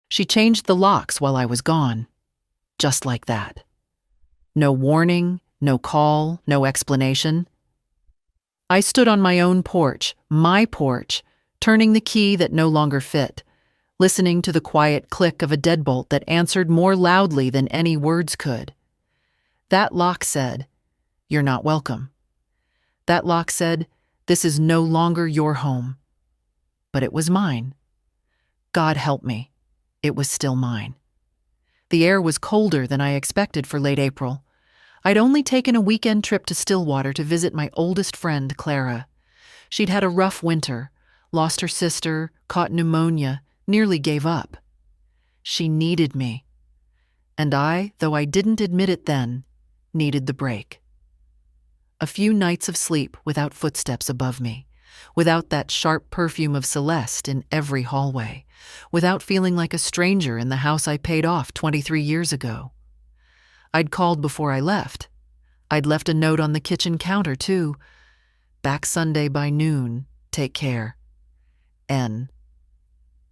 She changed the locks while I was gone. Just like that. No warning, no call, no explanation. I stood on my porch, turning the key that no longer fit, listening to the quiet click of a deadbolt that answered more loudly than any words could. That lock said, "You're not welcome." That lock said, "This is no longer your home." But it was mine. God help me, it was still mine. The air was colder than I expected for late April. I'd only taken a weekend trip to Stillwater to visit my oldest friend, Clara. She'd had a rough winter, lost her sister, caught pneumonia, nearly gave up. She needed me. And I, though I didn't admit it then, needed the break. A few nights of sleep without footsteps above me, without that sharp perfume of Celeste in every hallway, without feeling like a stranger in the house I paid off 23 years ago. I'd called before I left. I'd left a note on the kitchen counter, too. "Back Sunday by noon. Take care. N."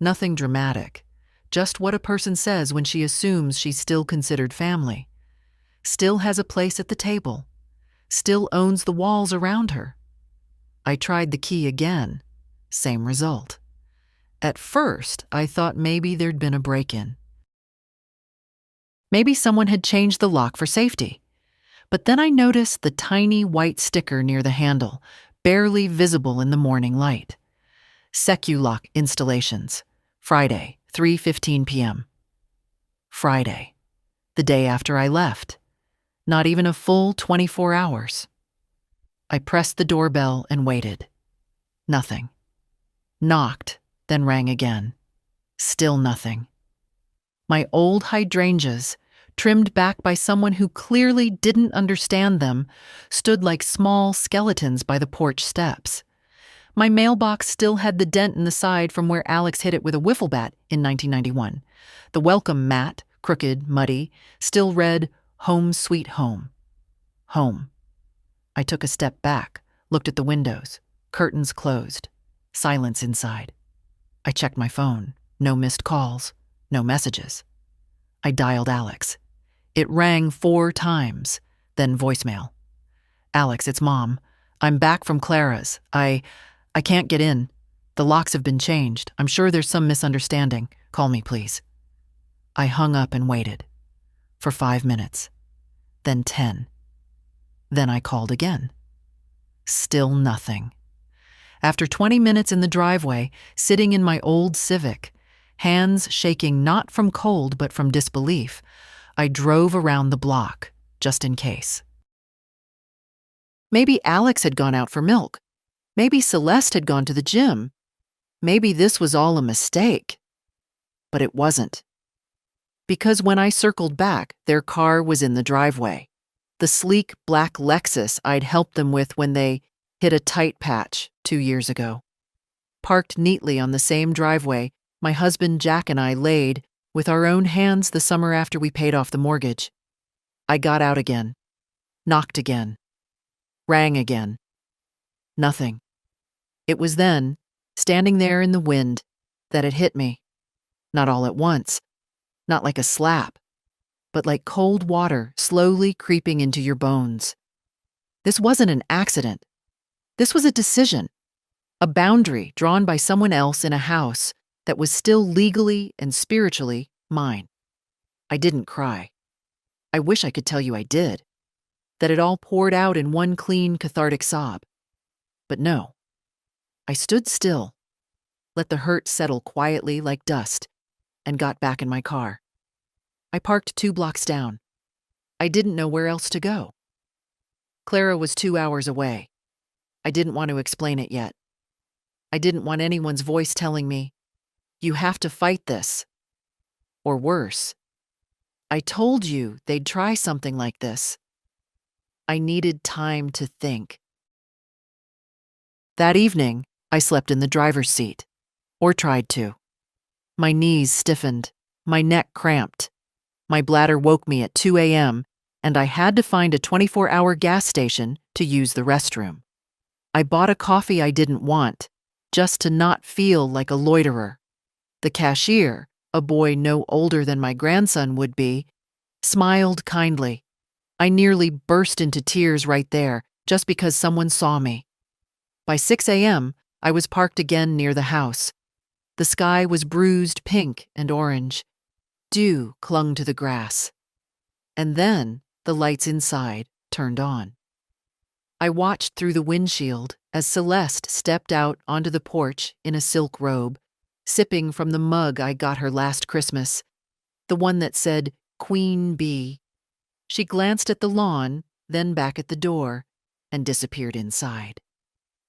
Nothing dramatic, just what a person says when she assumes she's still considered family, still has a place at the table, still owns the walls around her. I tried the key again. Same result. At first, I thought maybe there'd been a break-in. Maybe someone had changed the lock for safety. But then I noticed the tiny white sticker near the handle, barely visible in the morning light. SecuLock Installations. Friday, 3:15 p.m. Friday. The day after I left. Not even a full 24 hours. I pressed the doorbell and waited. Nothing. Knocked, then rang again. Still nothing. My old hydrangeas, trimmed back by someone who clearly didn't understand them, stood like small skeletons by the porch steps. My mailbox still had the dent in the side from where Alex hit it with a wiffle bat in 1991. The welcome mat, crooked, muddy, still read, "Home Sweet Home." Home. I took a step back, looked at the windows, curtains closed, silence inside. I checked my phone. No missed calls, no messages. I dialed Alex. It rang 4 times, then voicemail. "Alex, it's Mom. I'm back from Clara's. I can't get in. The locks have been changed. I'm sure there's some misunderstanding. Call me, please." I hung up and waited. For 5 minutes. Then 10. Then I called again. Still nothing. After 20 minutes in the driveway, sitting in my old Civic, hands shaking not from cold but from disbelief, I drove around the block, just in case. Maybe Alex had gone out for milk. Maybe Celeste had gone to the gym. Maybe this was all a mistake. But it wasn't. Because when I circled back, their car was in the driveway. The sleek black Lexus I'd helped them with when they hit a tight patch 2 years ago. Parked neatly on the same driveway my husband Jack and I laid with our own hands the summer after we paid off the mortgage. I got out again. Knocked again. Rang again. Nothing. It was then, standing there in the wind, that it hit me. Not all at once. Not like a slap. But like cold water slowly creeping into your bones. This wasn't an accident. This was a decision. A boundary drawn by someone else in a house that was still legally and spiritually mine. I didn't cry. I wish I could tell you I did. That it all poured out in one clean, cathartic sob. But no. I stood still, let the hurt settle quietly like dust, and got back in my car. I parked 2 blocks down. I didn't know where else to go. Clara was 2 hours away. I didn't want to explain it yet. I didn't want anyone's voice telling me, "You have to fight this." Or worse, "I told you they'd try something like this." I needed time to think. That evening, I slept in the driver's seat, or tried to. My knees stiffened, my neck cramped. My bladder woke me at 2 a.m., and I had to find a 24-hour gas station to use the restroom. I bought a coffee I didn't want, just to not feel like a loiterer. The cashier, a boy no older than my grandson would be, smiled kindly. I nearly burst into tears right there, just because someone saw me. By 6 a.m., I was parked again near the house. The sky was bruised pink and orange. Dew clung to the grass. And then the lights inside turned on. I watched through the windshield as Celeste stepped out onto the porch in a silk robe, sipping from the mug I got her last Christmas, the one that said Queen Bee. She glanced at the lawn, then back at the door, and disappeared inside.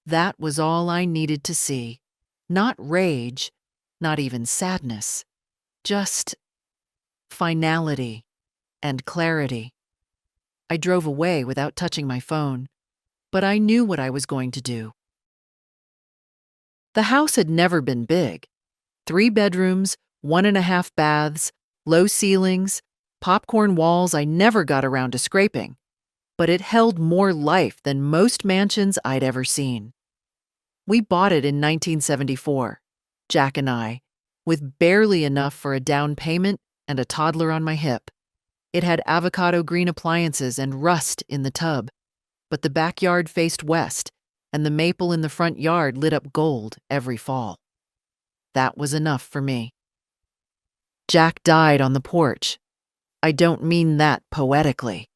That was all I needed to see. Not rage, not even sadness, just finality and clarity. I drove away without touching my phone, but I knew what I was going to do. The house had never been big. 3 bedrooms, 1.5 baths, low ceilings, popcorn walls I never got around to scraping, but it held more life than most mansions I'd ever seen. We bought it in 1974, Jack and I, with barely enough for a down payment and a toddler on my hip. It had avocado green appliances and rust in the tub, but the backyard faced west, and the maple in the front yard lit up gold every fall. That was enough for me. Jack died on the porch. I don't mean that poetically.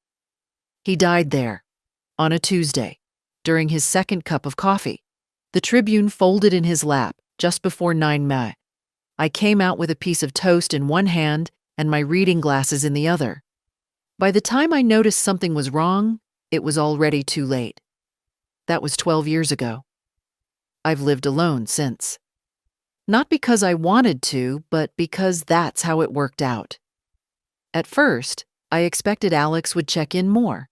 He died there, on a Tuesday, during his second cup of coffee. The Tribune folded in his lap just before 9 May. I came out with a piece of toast in one hand and my reading glasses in the other. By the time I noticed something was wrong, it was already too late. That was 12 years ago. I've lived alone since. Not because I wanted to, but because that's how it worked out. At first, I expected Alex would check in more.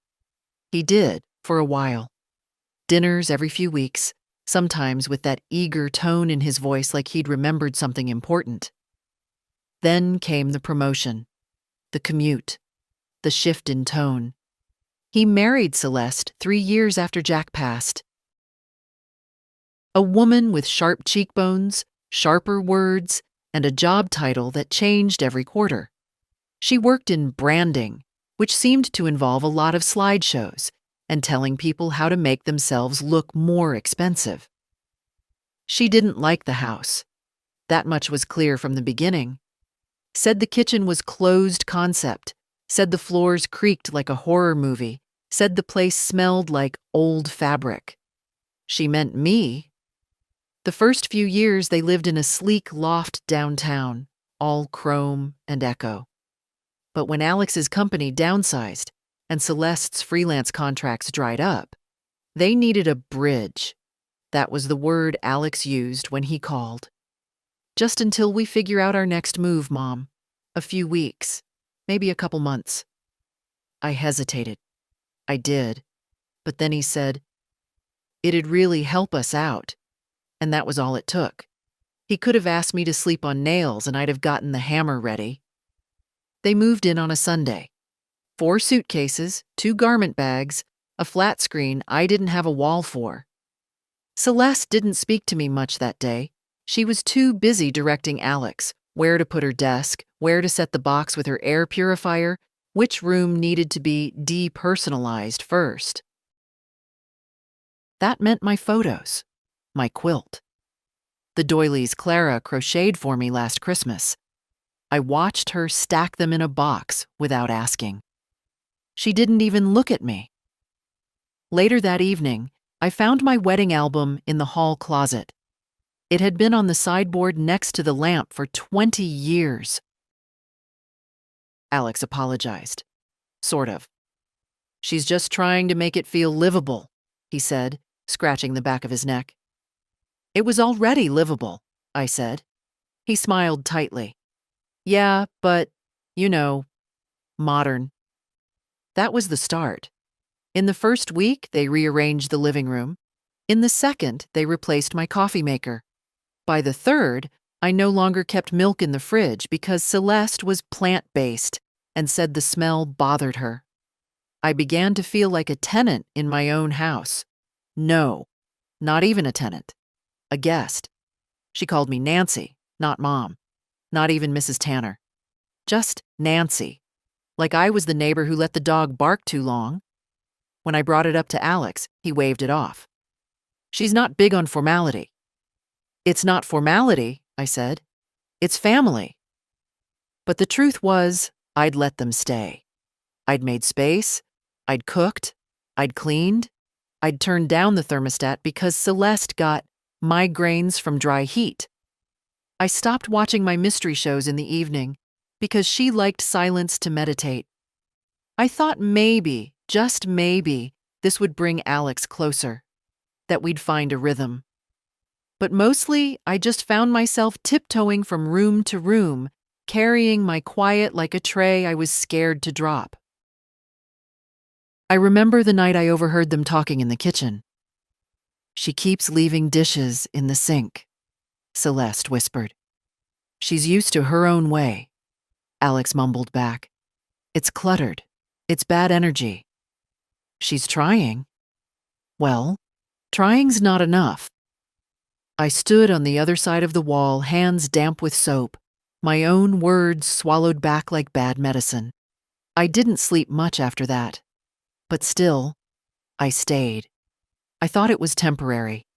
He did, for a while. Dinners every few weeks, sometimes with that eager tone in his voice like he'd remembered something important. Then came the promotion, the commute, the shift in tone. He married Celeste 3 years after Jack passed. A woman with sharp cheekbones, sharper words, and a job title that changed every quarter. She worked in branding, which seemed to involve a lot of slideshows and telling people how to make themselves look more expensive. She didn't like the house. That much was clear from the beginning. Said the kitchen was closed concept, said the floors creaked like a horror movie, said the place smelled like old fabric. She meant me. The first few years they lived in a sleek loft downtown, all chrome and echo. But when Alex's company downsized and Celeste's freelance contracts dried up, they needed a bridge. That was the word Alex used when he called. Just until we figure out our next move, Mom. A few weeks, maybe a couple months. I hesitated. I did. But then he said, it'd really help us out. And that was all it took. He could have asked me to sleep on nails and I'd have gotten the hammer ready. They moved in on a Sunday. 4 suitcases, 2 garment bags, a flat screen I didn't have a wall for. Celeste didn't speak to me much that day. She was too busy directing Alex, where to put her desk, where to set the box with her air purifier, which room needed to be depersonalized first. That meant my photos, my quilt. The doilies Clara crocheted for me last Christmas. I watched her stack them in a box without asking. She didn't even look at me. Later that evening, I found my wedding album in the hall closet. It had been on the sideboard next to the lamp for 20 years. Alex apologized. Sort of. She's just trying to make it feel livable, he said, scratching the back of his neck. It was already livable, I said. He smiled tightly. Yeah, but, modern. That was the start. In the first week, they rearranged the living room. In the second, they replaced my coffee maker. By the third, I no longer kept milk in the fridge because Celeste was plant-based and said the smell bothered her. I began to feel like a tenant in my own house. No, not even a tenant. A guest. She called me Nancy, not Mom. not even Mrs. Tanner. Just Nancy. Like I was the neighbor who let the dog bark too long. When I brought it up to Alex, he waved it off. She's not big on formality. It's not formality, I said. It's family. But the truth was, I'd let them stay. I'd made space, I'd cooked, I'd cleaned, I'd turned down the thermostat because Celeste got migraines from dry heat. I stopped watching my mystery shows in the evening because she liked silence to meditate. I thought maybe, just maybe, this would bring Alex closer, that we'd find a rhythm. But mostly, I just found myself tiptoeing from room to room, carrying my quiet like a tray I was scared to drop. I remember the night I overheard them talking in the kitchen. "She keeps leaving dishes in the sink," Celeste whispered. "She's used to her own way," Alex mumbled back. "It's cluttered. It's bad energy." "She's trying." "Well, trying's not enough." I stood on the other side of the wall, hands damp with soap, my own words swallowed back like bad medicine. I didn't sleep much after that. But still, I stayed. I thought it was temporary.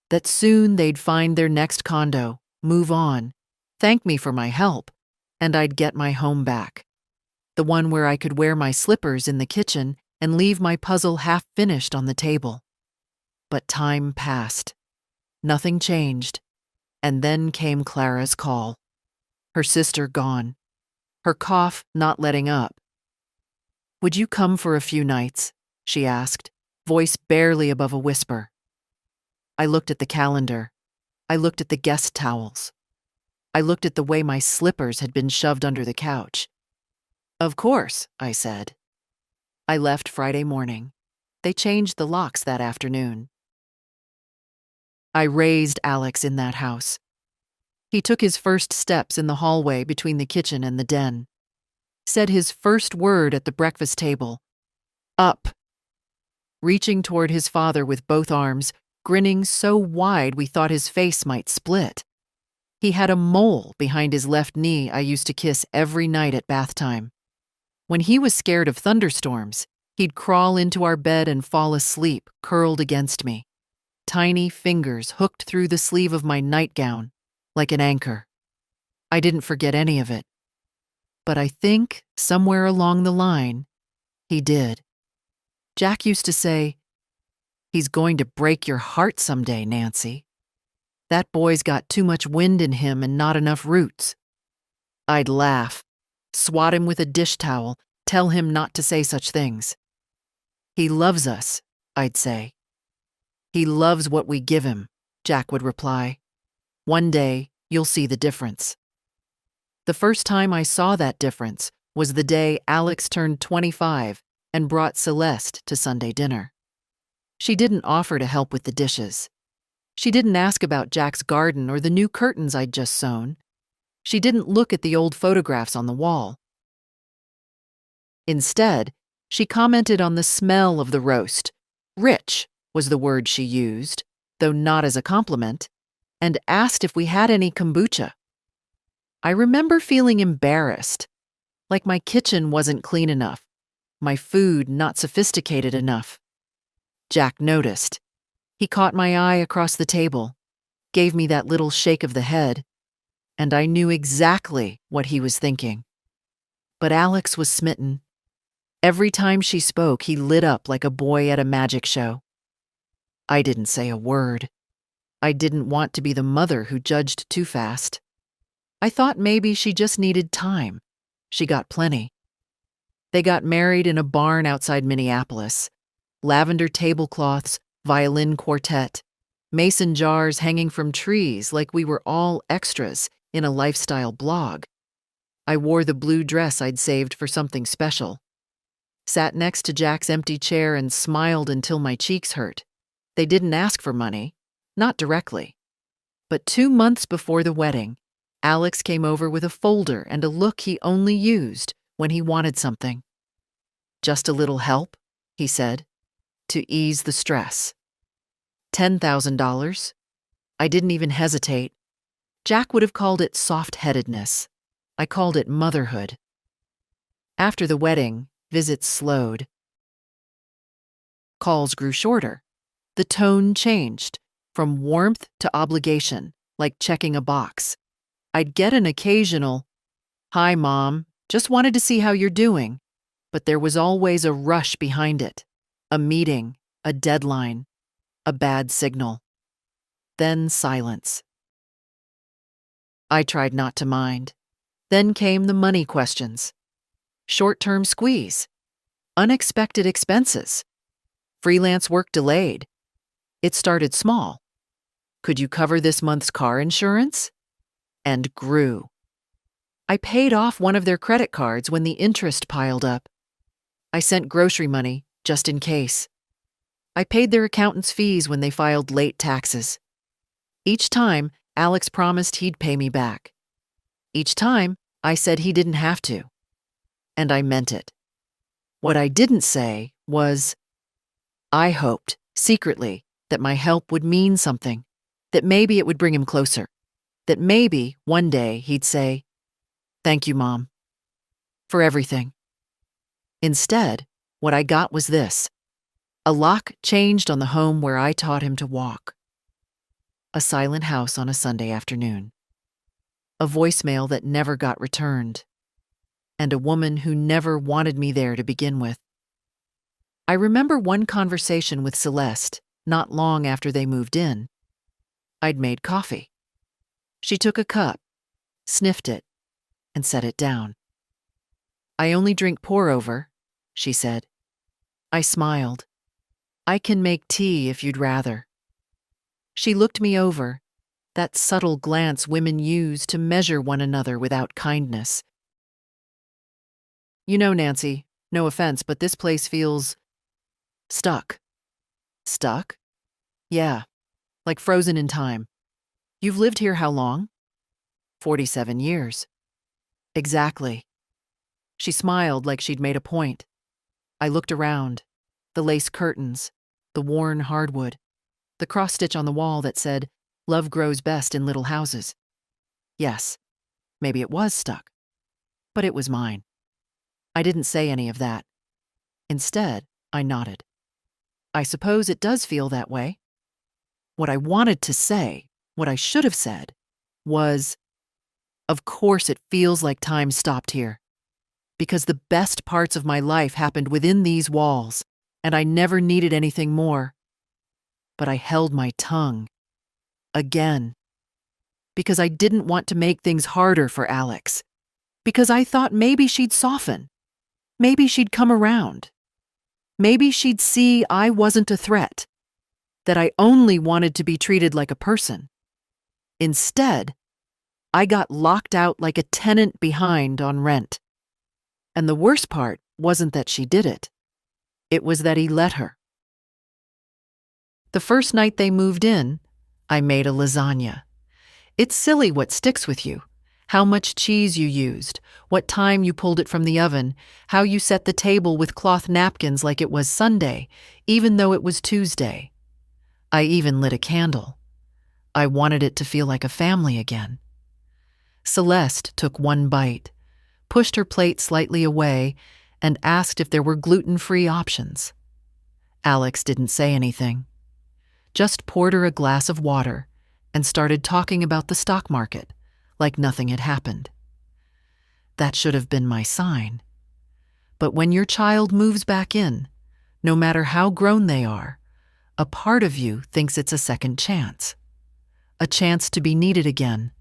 That soon they'd find their next condo, move on, thank me for my help, and I'd get my home back. The one where I could wear my slippers in the kitchen and leave my puzzle half finished on the table. But time passed. Nothing changed. And then came Clara's call. Her sister gone. Her cough not letting up. "Would you come for a few nights?" she asked, voice barely above a whisper. I looked at the calendar. I looked at the guest towels. I looked at the way my slippers had been shoved under the couch. "Of course," I said. I left Friday morning. They changed the locks that afternoon. I raised Alex in that house. He took his first steps in the hallway between the kitchen and the den. Said his first word at the breakfast table, "Up." Reaching toward his father with both arms, grinning so wide we thought his face might split. He had a mole behind his left knee I used to kiss every night at bath time. When he was scared of thunderstorms, he'd crawl into our bed and fall asleep, curled against me. Tiny fingers hooked through the sleeve of my nightgown, like an anchor. I didn't forget any of it. But I think, somewhere along the line, he did. Jack used to say, "He's going to break your heart someday, Nancy. That boy's got too much wind in him and not enough roots." I'd laugh, swat him with a dish towel, tell him not to say such things. "He loves us," I'd say. "He loves what we give him," Jack would reply. "One day, you'll see the difference." The first time I saw that difference was the day Alex turned 25 and brought Celeste to Sunday dinner. She didn't offer to help with the dishes. She didn't ask about Jack's garden or the new curtains I'd just sewn. She didn't look at the old photographs on the wall. Instead, she commented on the smell of the roast. Rich was the word she used, though not as a compliment, and asked if we had any kombucha. I remember feeling embarrassed, like my kitchen wasn't clean enough, my food not sophisticated enough. Jack noticed. He caught my eye across the table, gave me that little shake of the head, and I knew exactly what he was thinking. But Alex was smitten. Every time she spoke, he lit up like a boy at a magic show. I didn't say a word. I didn't want to be the mother who judged too fast. I thought maybe she just needed time. She got plenty. They got married in a barn outside Minneapolis. Lavender tablecloths, violin quartet, mason jars hanging from trees like we were all extras in a lifestyle blog. I wore the blue dress I'd saved for something special. Sat next to Jack's empty chair and smiled until my cheeks hurt. They didn't ask for money, not directly. But 2 months before the wedding, Alex came over with a folder and a look he only used when he wanted something. "Just a little help," he said, "to ease the stress." $10,000. I didn't even hesitate. Jack would have called it soft-headedness. I called it motherhood. After the wedding, visits slowed. Calls grew shorter. The tone changed, from warmth to obligation, like checking a box. I'd get an occasional, "Hi, Mom, just wanted to see how you're doing," but there was always a rush behind it. A meeting, a deadline, a bad signal. Then silence. I tried not to mind. Then came the money questions. Short-term squeeze. Unexpected expenses. Freelance work delayed. It started small. Could you cover this month's car insurance? And grew. I paid off one of their credit cards when the interest piled up. I sent grocery money, just in case. I paid their accountant's fees when they filed late taxes. Each time, Alex promised he'd pay me back. Each time, I said he didn't have to. And I meant it. What I didn't say was, I hoped, secretly, that my help would mean something, that maybe it would bring him closer, that maybe, one day, he'd say, "Thank you, Mom, for everything." Instead, what I got was this. A lock changed on the home where I taught him to walk. A silent house on a Sunday afternoon. A voicemail that never got returned. And a woman who never wanted me there to begin with. I remember one conversation with Celeste, not long after they moved in. I'd made coffee. She took a cup, sniffed it, and set it down. "I only drink pour-over," she said. I smiled. "I can make tea if you'd rather." She looked me over, that subtle glance women use to measure one another without kindness. "You know, Nancy, no offense, but this place feels stuck." "Stuck?" "Yeah, like frozen in time." "You've lived here how long?" 47 years. "Exactly." She smiled like she'd made a point. I looked around. The lace curtains, the worn hardwood, the cross-stitch on the wall that said, "Love grows best in little houses." Yes, maybe it was stuck. But it was mine. I didn't say any of that. Instead, I nodded. "I suppose it does feel that way." What I wanted to say, what I should have said, was, "Of course it feels like time stopped here. Because the best parts of my life happened within these walls, and I never needed anything more." But I held my tongue. Again. Because I didn't want to make things harder for Alex. Because I thought maybe she'd soften. Maybe she'd come around. Maybe she'd see I wasn't a threat. That I only wanted to be treated like a person. Instead, I got locked out like a tenant behind on rent. And the worst part wasn't that she did it. It was that he let her. The first night they moved in, I made a lasagna. It's silly what sticks with you. How much cheese you used, what time you pulled it from the oven, how you set the table with cloth napkins like it was Sunday, even though it was Tuesday. I even lit a candle. I wanted it to feel like a family again. Celeste took one bite, pushed her plate slightly away, and asked if there were gluten-free options. Alex didn't say anything. Just poured her a glass of water and started talking about the stock market, like nothing had happened. That should have been my sign. But when your child moves back in, no matter how grown they are, a part of you thinks it's a second chance. A chance to be needed again,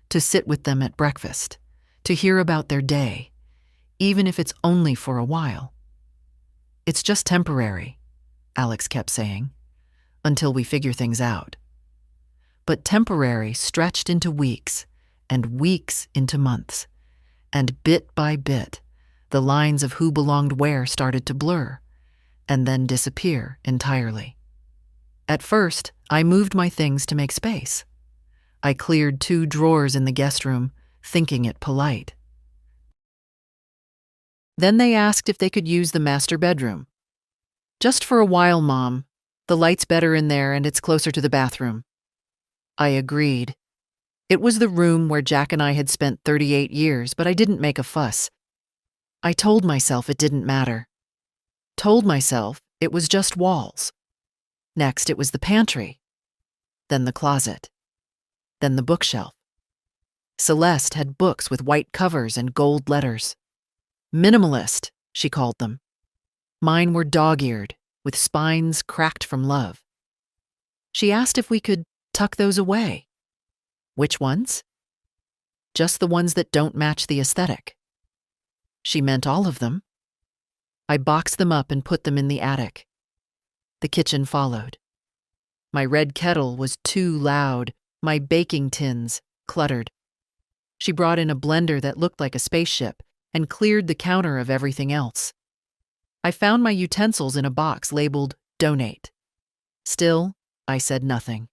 to sit with them at breakfast, to hear about their day, even if it's only for a while. "It's just temporary," Alex kept saying, "until we figure things out." But temporary stretched into weeks, and weeks into months, and bit by bit, the lines of who belonged where started to blur, and then disappear entirely. At first, I moved my things to make space. I cleared 2 drawers in the guest room, thinking it polite. Then they asked if they could use the master bedroom. "Just for a while, Mom. The light's better in there and it's closer to the bathroom." I agreed. It was the room where Jack and I had spent 38 years, but I didn't make a fuss. I told myself it didn't matter. Told myself it was just walls. Next, it was the pantry. Then the closet. Then the bookshelf. Celeste had books with white covers and gold letters. Minimalist, she called them. Mine were dog-eared, with spines cracked from love. She asked if we could tuck those away. Which ones? Just the ones that don't match the aesthetic. She meant all of them. I boxed them up and put them in the attic. The kitchen followed. My red kettle was too loud, my baking tins cluttered. She brought in a blender that looked like a spaceship and cleared the counter of everything else. I found my utensils in a box labeled Donate. Still, I said nothing.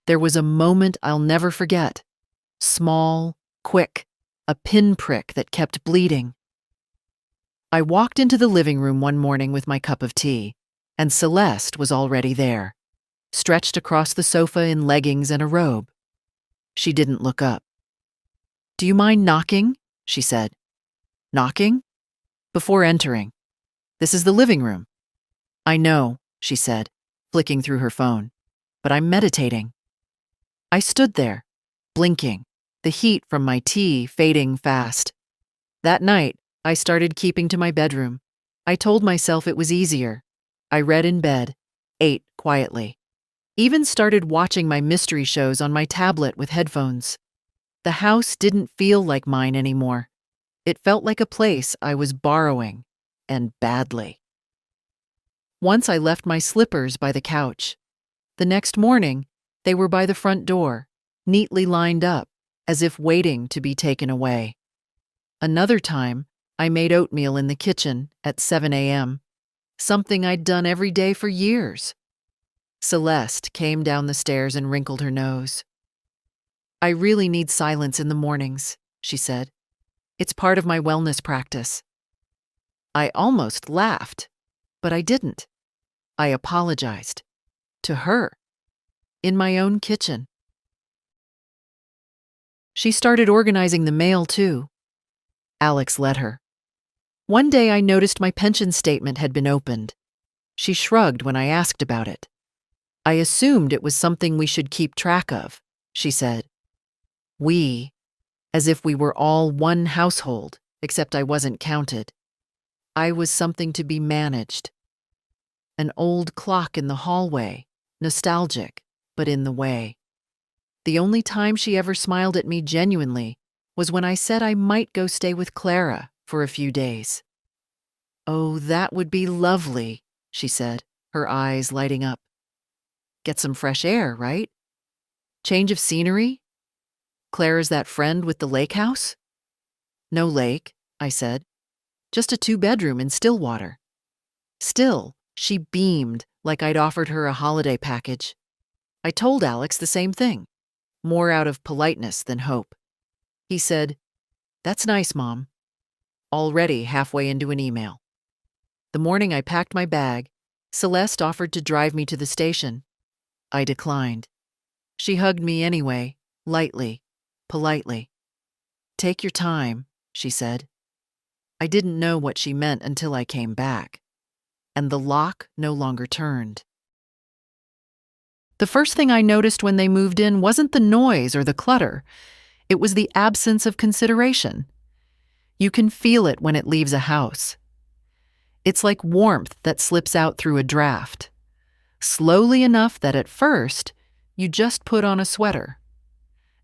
There was a moment I'll never forget. Small, quick, a pinprick that kept bleeding. I walked into the living room one morning with my cup of tea, and Celeste was already there, stretched across the sofa in leggings and a robe. She didn't look up. "Do you mind knocking?" she said. "Knocking?" "Before entering. This is the living room." "I know," she said, flicking through her phone, "but I'm meditating." I stood there, blinking, the heat from my tea fading fast. That night, I started keeping to my bedroom. I told myself it was easier. I read in bed, ate quietly. Even started watching my mystery shows on my tablet with headphones. The house didn't feel like mine anymore. It felt like a place I was borrowing, and badly. Once I left my slippers by the couch. The next morning, they were by the front door, neatly lined up, as if waiting to be taken away. Another time, I made oatmeal in the kitchen at 7 a.m., something I'd done every day for years. Celeste came down the stairs and wrinkled her nose. "I really need silence in the mornings," she said. "It's part of my wellness practice." I almost laughed, but I didn't. I apologized. To her. In my own kitchen. She started organizing the mail, too. Alex let her. One day I noticed my pension statement had been opened. She shrugged when I asked about it. "I assumed it was something we should keep track of," she said. We, as if we were all one household, except I wasn't counted. I was something to be managed. An old clock in the hallway, nostalgic, but in the way. The only time she ever smiled at me genuinely was when I said I might go stay with Clara for a few days. "Oh, that would be lovely," she said, her eyes lighting up. "Get some fresh air, right? Change of scenery? Clara's that friend with the lake house?" "No lake," I said. "Just a 2-bedroom in Stillwater." Still, she beamed like I'd offered her a holiday package. I told Alex the same thing, more out of politeness than hope. He said, "That's nice, Mom." Already halfway into an email. The morning I packed my bag, Celeste offered to drive me to the station. I declined. She hugged me anyway, lightly, politely. "Take your time," she said. I didn't know what she meant until I came back. And the lock no longer turned. The first thing I noticed when they moved in wasn't the noise or the clutter. It was the absence of consideration. You can feel it when it leaves a house. It's like warmth that slips out through a draft. Slowly enough that at first, you just put on a sweater.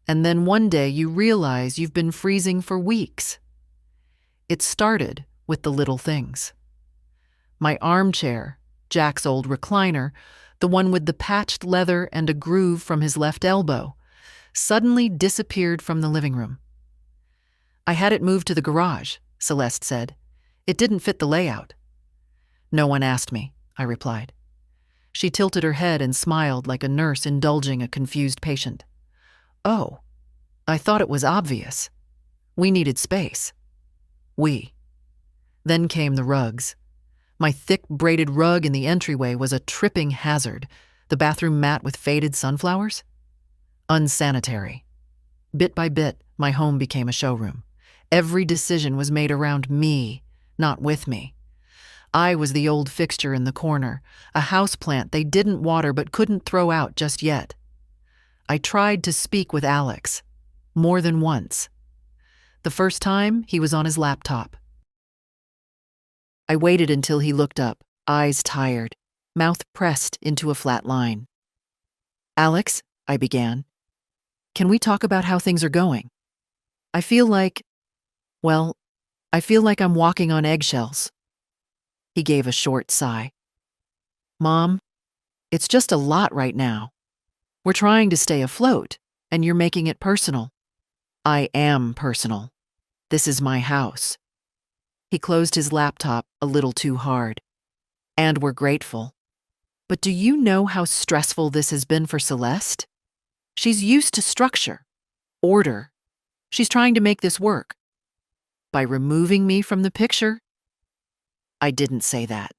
And then one day you realize you've been freezing for weeks. It started with the little things. My armchair, Jack's old recliner, the one with the patched leather and a groove from his left elbow, suddenly disappeared from the living room. "I had it moved to the garage," Celeste said. "It didn't fit the layout." "No one asked me," I replied. She tilted her head and smiled like a nurse indulging a confused patient. "Oh, I thought it was obvious. We needed space." We. Then came the rugs. My thick braided rug in the entryway was a tripping hazard, the bathroom mat with faded sunflowers. unsanitary. Bit by bit, my home became a showroom. Every decision was made around me, not with me. I was the old fixture in the corner, a houseplant they didn't water but couldn't throw out just yet. I tried to speak with Alex, more than once. The first time, he was on his laptop. I waited until he looked up, eyes tired, mouth pressed into a flat line. "Alex," I began, "can we talk about how things are going? I feel like, well, I feel like I'm walking on eggshells." He gave a short sigh. "Mom, it's just a lot right now. We're trying to stay afloat, and you're making it personal." "I am personal. This is my house." He closed his laptop a little too hard. "And we're grateful. But do you know how stressful this has been for Celeste? She's used to structure, order. She's trying to make this work. By removing me from the picture?" I didn't say that.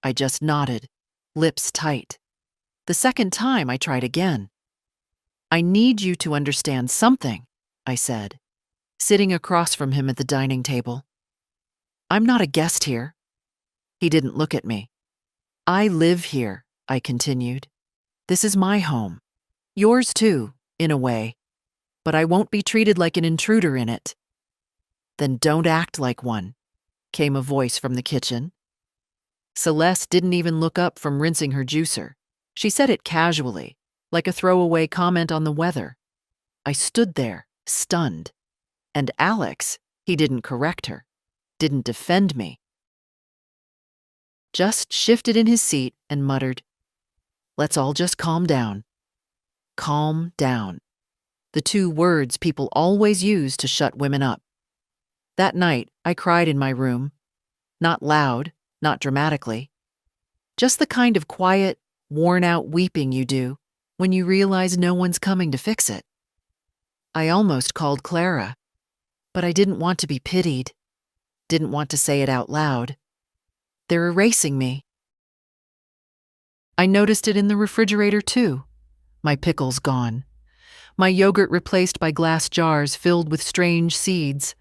I just nodded, lips tight. The second time I tried again. "I need you to understand something," I said, sitting across from him at the dining table. "I'm not a guest here." He didn't look at me. "I live here," I continued. "This is my home. Yours too, in a way. But I won't be treated like an intruder in it." "Then don't act like one," came a voice from the kitchen. Celeste didn't even look up from rinsing her juicer. She said it casually, like a throwaway comment on the weather. I stood there, stunned. And Alex, he didn't correct her, didn't defend me. Just shifted in his seat and muttered, "Let's all just calm down." Calm down. The two words people always use to shut women up. That night, I cried in my room. Not loud, not dramatically. Just the kind of quiet, worn-out weeping you do when you realize no one's coming to fix it. I almost called Clara, but I didn't want to be pitied. Didn't want to say it out loud. They're erasing me. I noticed it in the refrigerator too. My pickles gone. My yogurt replaced by glass jars filled with strange seeds.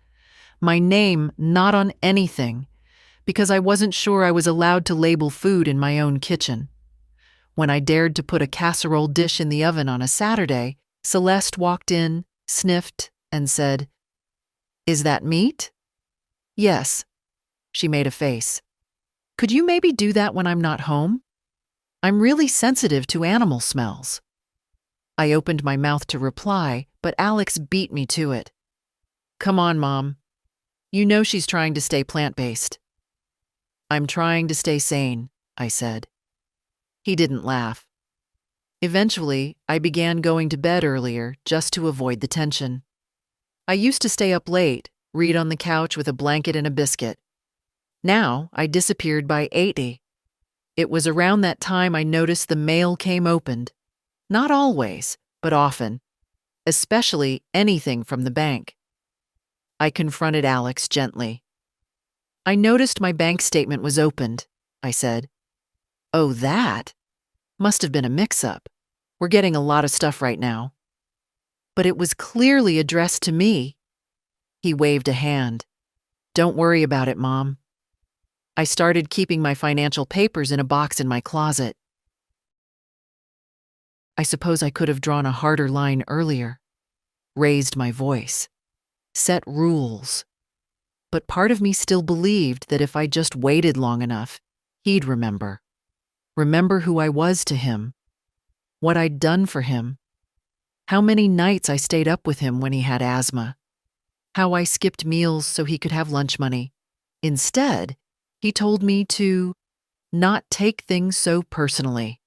My name not on anything, because I wasn't sure I was allowed to label food in my own kitchen. When I dared to put a casserole dish in the oven on a Saturday, Celeste walked in, sniffed, and said, "Is that meat?" "Yes." She made a face. "Could you maybe do that when I'm not home? I'm really sensitive to animal smells." I opened my mouth to reply, but Alex beat me to it. "Come on, Mom. You know she's trying to stay plant-based." "I'm trying to stay sane," I said. He didn't laugh. Eventually, I began going to bed earlier just to avoid the tension. I used to stay up late, read on the couch with a blanket and a biscuit. Now, I disappeared by 8:80. It was around that time I noticed the mail came opened. Not always, but often. Especially anything from the bank. I confronted Alex gently. "I noticed my bank statement was opened," I said. "Oh, that? Must have been a mix-up. We're getting a lot of stuff right now." "But it was clearly addressed to me." He waved a hand. "Don't worry about it, Mom." I started keeping my financial papers in a box in my closet. I suppose I could have drawn a harder line earlier, raised my voice, set rules. But part of me still believed that if I just waited long enough, he'd remember. Remember who I was to him, what I'd done for him, how many nights I stayed up with him when he had asthma, how I skipped meals so he could have lunch money. Instead, he told me to not take things so personally.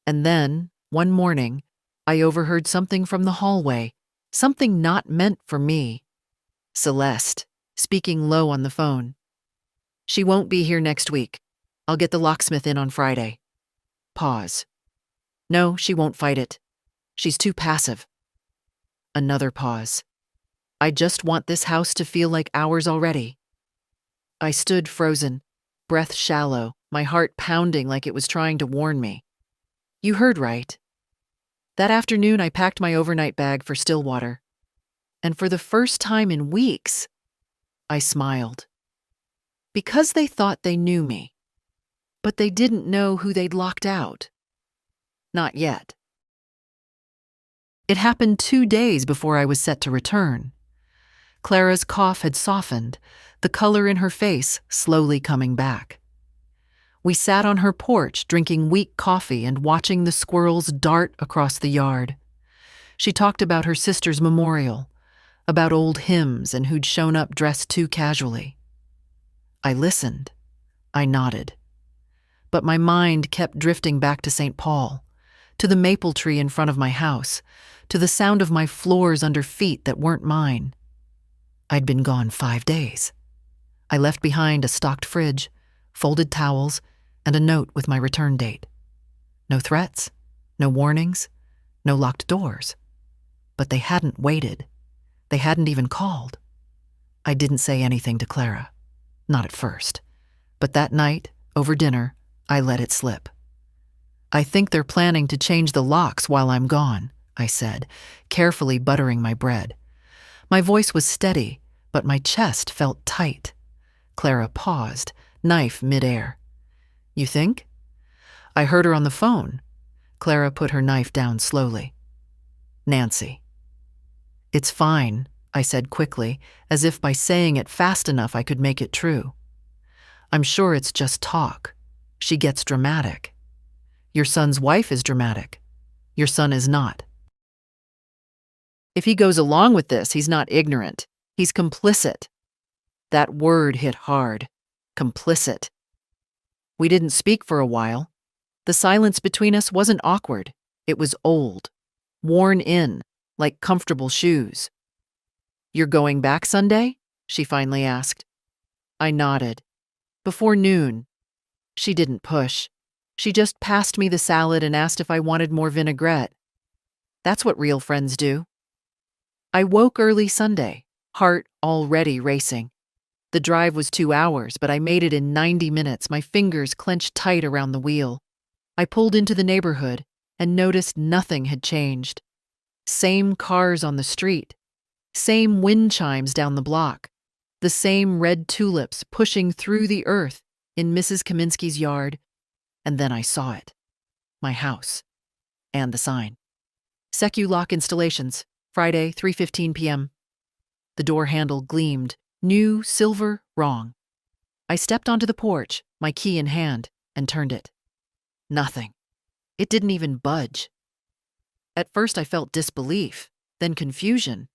And then, one morning, I overheard something from the hallway, something not meant for me. Celeste, speaking low on the phone. "She won't be here next week. I'll get the locksmith in on Friday." Pause. "No, she won't fight it. She's too passive." Another pause. "I just want this house to feel like ours already." I stood frozen, breath shallow, my heart pounding like it was trying to warn me. "You heard right. That afternoon, I packed my overnight bag for Stillwater. And for the first time in weeks, I smiled. Because they thought they knew me. But they didn't know who they'd locked out. Not yet. It happened 2 days before I was set to return. Clara's cough had softened, the color in her face slowly coming back. We sat on her porch drinking weak coffee and watching the squirrels dart across the yard. She talked about her sister's memorial, about old hymns and who'd shown up dressed too casually. I listened. I nodded. But my mind kept drifting back to St. Paul, to the maple tree in front of my house, to the sound of my floors under feet that weren't mine. I'd been gone 5 days. I left behind a stocked fridge, folded towels, and a note with my return date. No threats, no warnings, no locked doors. But they hadn't waited. They hadn't even called. I didn't say anything to Clara. Not at first. But that night, over dinner, I let it slip. I think they're planning to change the locks while I'm gone, I said, carefully buttering my bread. My voice was steady, but my chest felt tight. Clara paused, knife midair. You think? I heard her on the phone. Clara put her knife down slowly. Nancy. It's fine, I said quickly, as if by saying it fast enough I could make it true. I'm sure it's just talk. She gets dramatic. Your son's wife is dramatic. Your son is not. If he goes along with this, he's not ignorant. He's complicit. That word hit hard. Complicit. We didn't speak for a while. The silence between us wasn't awkward. It was old, worn in, like comfortable shoes. You're going back Sunday? She finally asked. I nodded. Before noon. She didn't push. She just passed me the salad and asked if I wanted more vinaigrette. That's what real friends do. I woke early Sunday, heart already racing. The drive was 2 hours, but I made it in 90 minutes, my fingers clenched tight around the wheel. I pulled into the neighborhood and noticed nothing had changed. Same cars on the street, same wind chimes down the block, the same red tulips pushing through the earth in Mrs. Kaminsky's yard. And then I saw it. My house. And the sign. Secu-Lock Installations, Friday, 3:15 p.m. The door handle gleamed, new, silver, wrong. I stepped onto the porch, my key in hand, and turned it. Nothing. It didn't even budge. At first I felt disbelief, then confusion,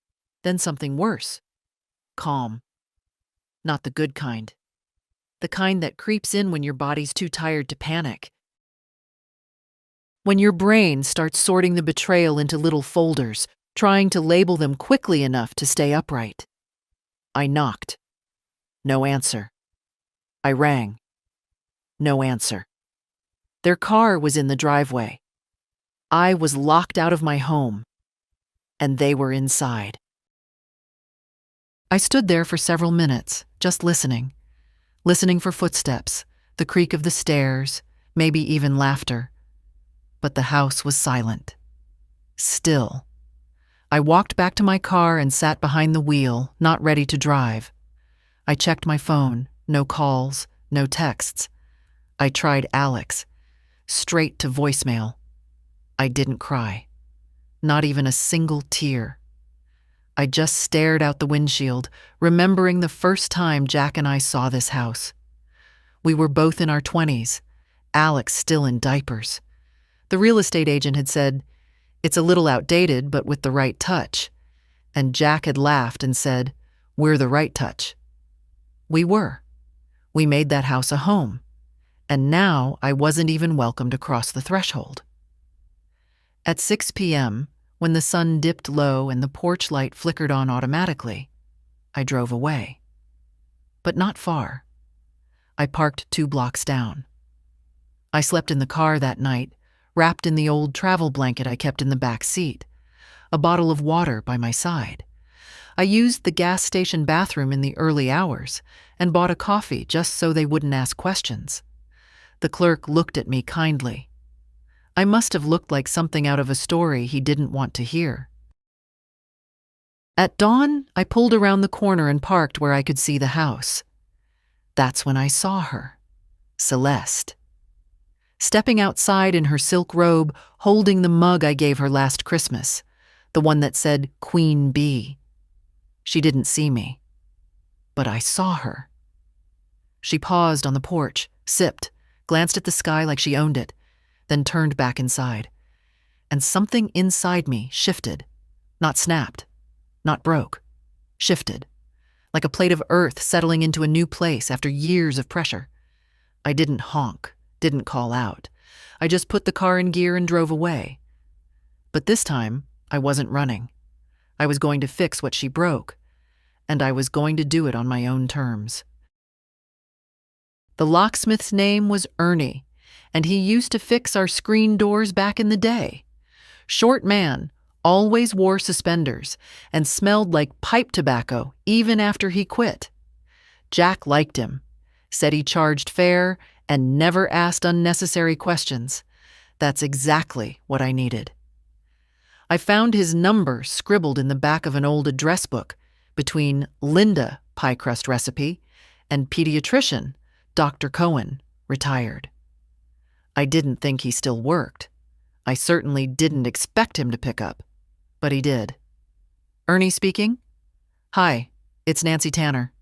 then something worse. Calm. Not the good kind. The kind that creeps in when your body's too tired to panic. When your brain starts sorting the betrayal into little folders, trying to label them quickly enough to stay upright. I knocked. No answer. I rang. No answer. Their car was in the driveway. I was locked out of my home, and they were inside. I stood there for several minutes, just listening for footsteps, the creak of the stairs, maybe even laughter. But the house was silent. Still. I walked back to my car and sat behind the wheel, not ready to drive. I checked my phone, no calls, no texts. I tried Alex, straight to voicemail. I didn't cry, not even a single tear. I just stared out the windshield, remembering the first time Jack and I saw this house. We were both in our 20s, Alex still in diapers. The real estate agent had said, "It's a little outdated, but with the right touch." And Jack had laughed and said, "We're the right touch." We were. We made that house a home. And now I wasn't even welcomed across the threshold. At 6 p.m., when the sun dipped low and the porch light flickered on automatically, I drove away. But not far. I parked 2 blocks down. I slept in the car that night, wrapped in the old travel blanket I kept in the back seat, a bottle of water by my side. I used the gas station bathroom in the early hours and bought a coffee just so they wouldn't ask questions. The clerk looked at me kindly. I must have looked like something out of a story he didn't want to hear. At dawn, I pulled around the corner and parked where I could see the house. That's when I saw her, Celeste. Stepping outside in her silk robe, holding the mug I gave her last Christmas, the one that said Queen Bee. She didn't see me, but I saw her. She paused on the porch, sipped, glanced at the sky like she owned it, then turned back inside. And something inside me shifted, not snapped, not broke, shifted, like a plate of earth settling into a new place after years of pressure. I didn't honk, didn't call out. I just put the car in gear and drove away. But this time, I wasn't running. I was going to fix what she broke, and I was going to do it on my own terms. The locksmith's name was Ernie, and he used to fix our screen doors back in the day. Short man, always wore suspenders, and smelled like pipe tobacco even after he quit. Jack liked him, said he charged fair, and never asked unnecessary questions. That's exactly what I needed. I found his number scribbled in the back of an old address book between Linda pie crust recipe and pediatrician Dr. Cohen, retired. I didn't think he still worked. I certainly didn't expect him to pick up, but he did. Ernie speaking? Hi, it's Nancy Tanner.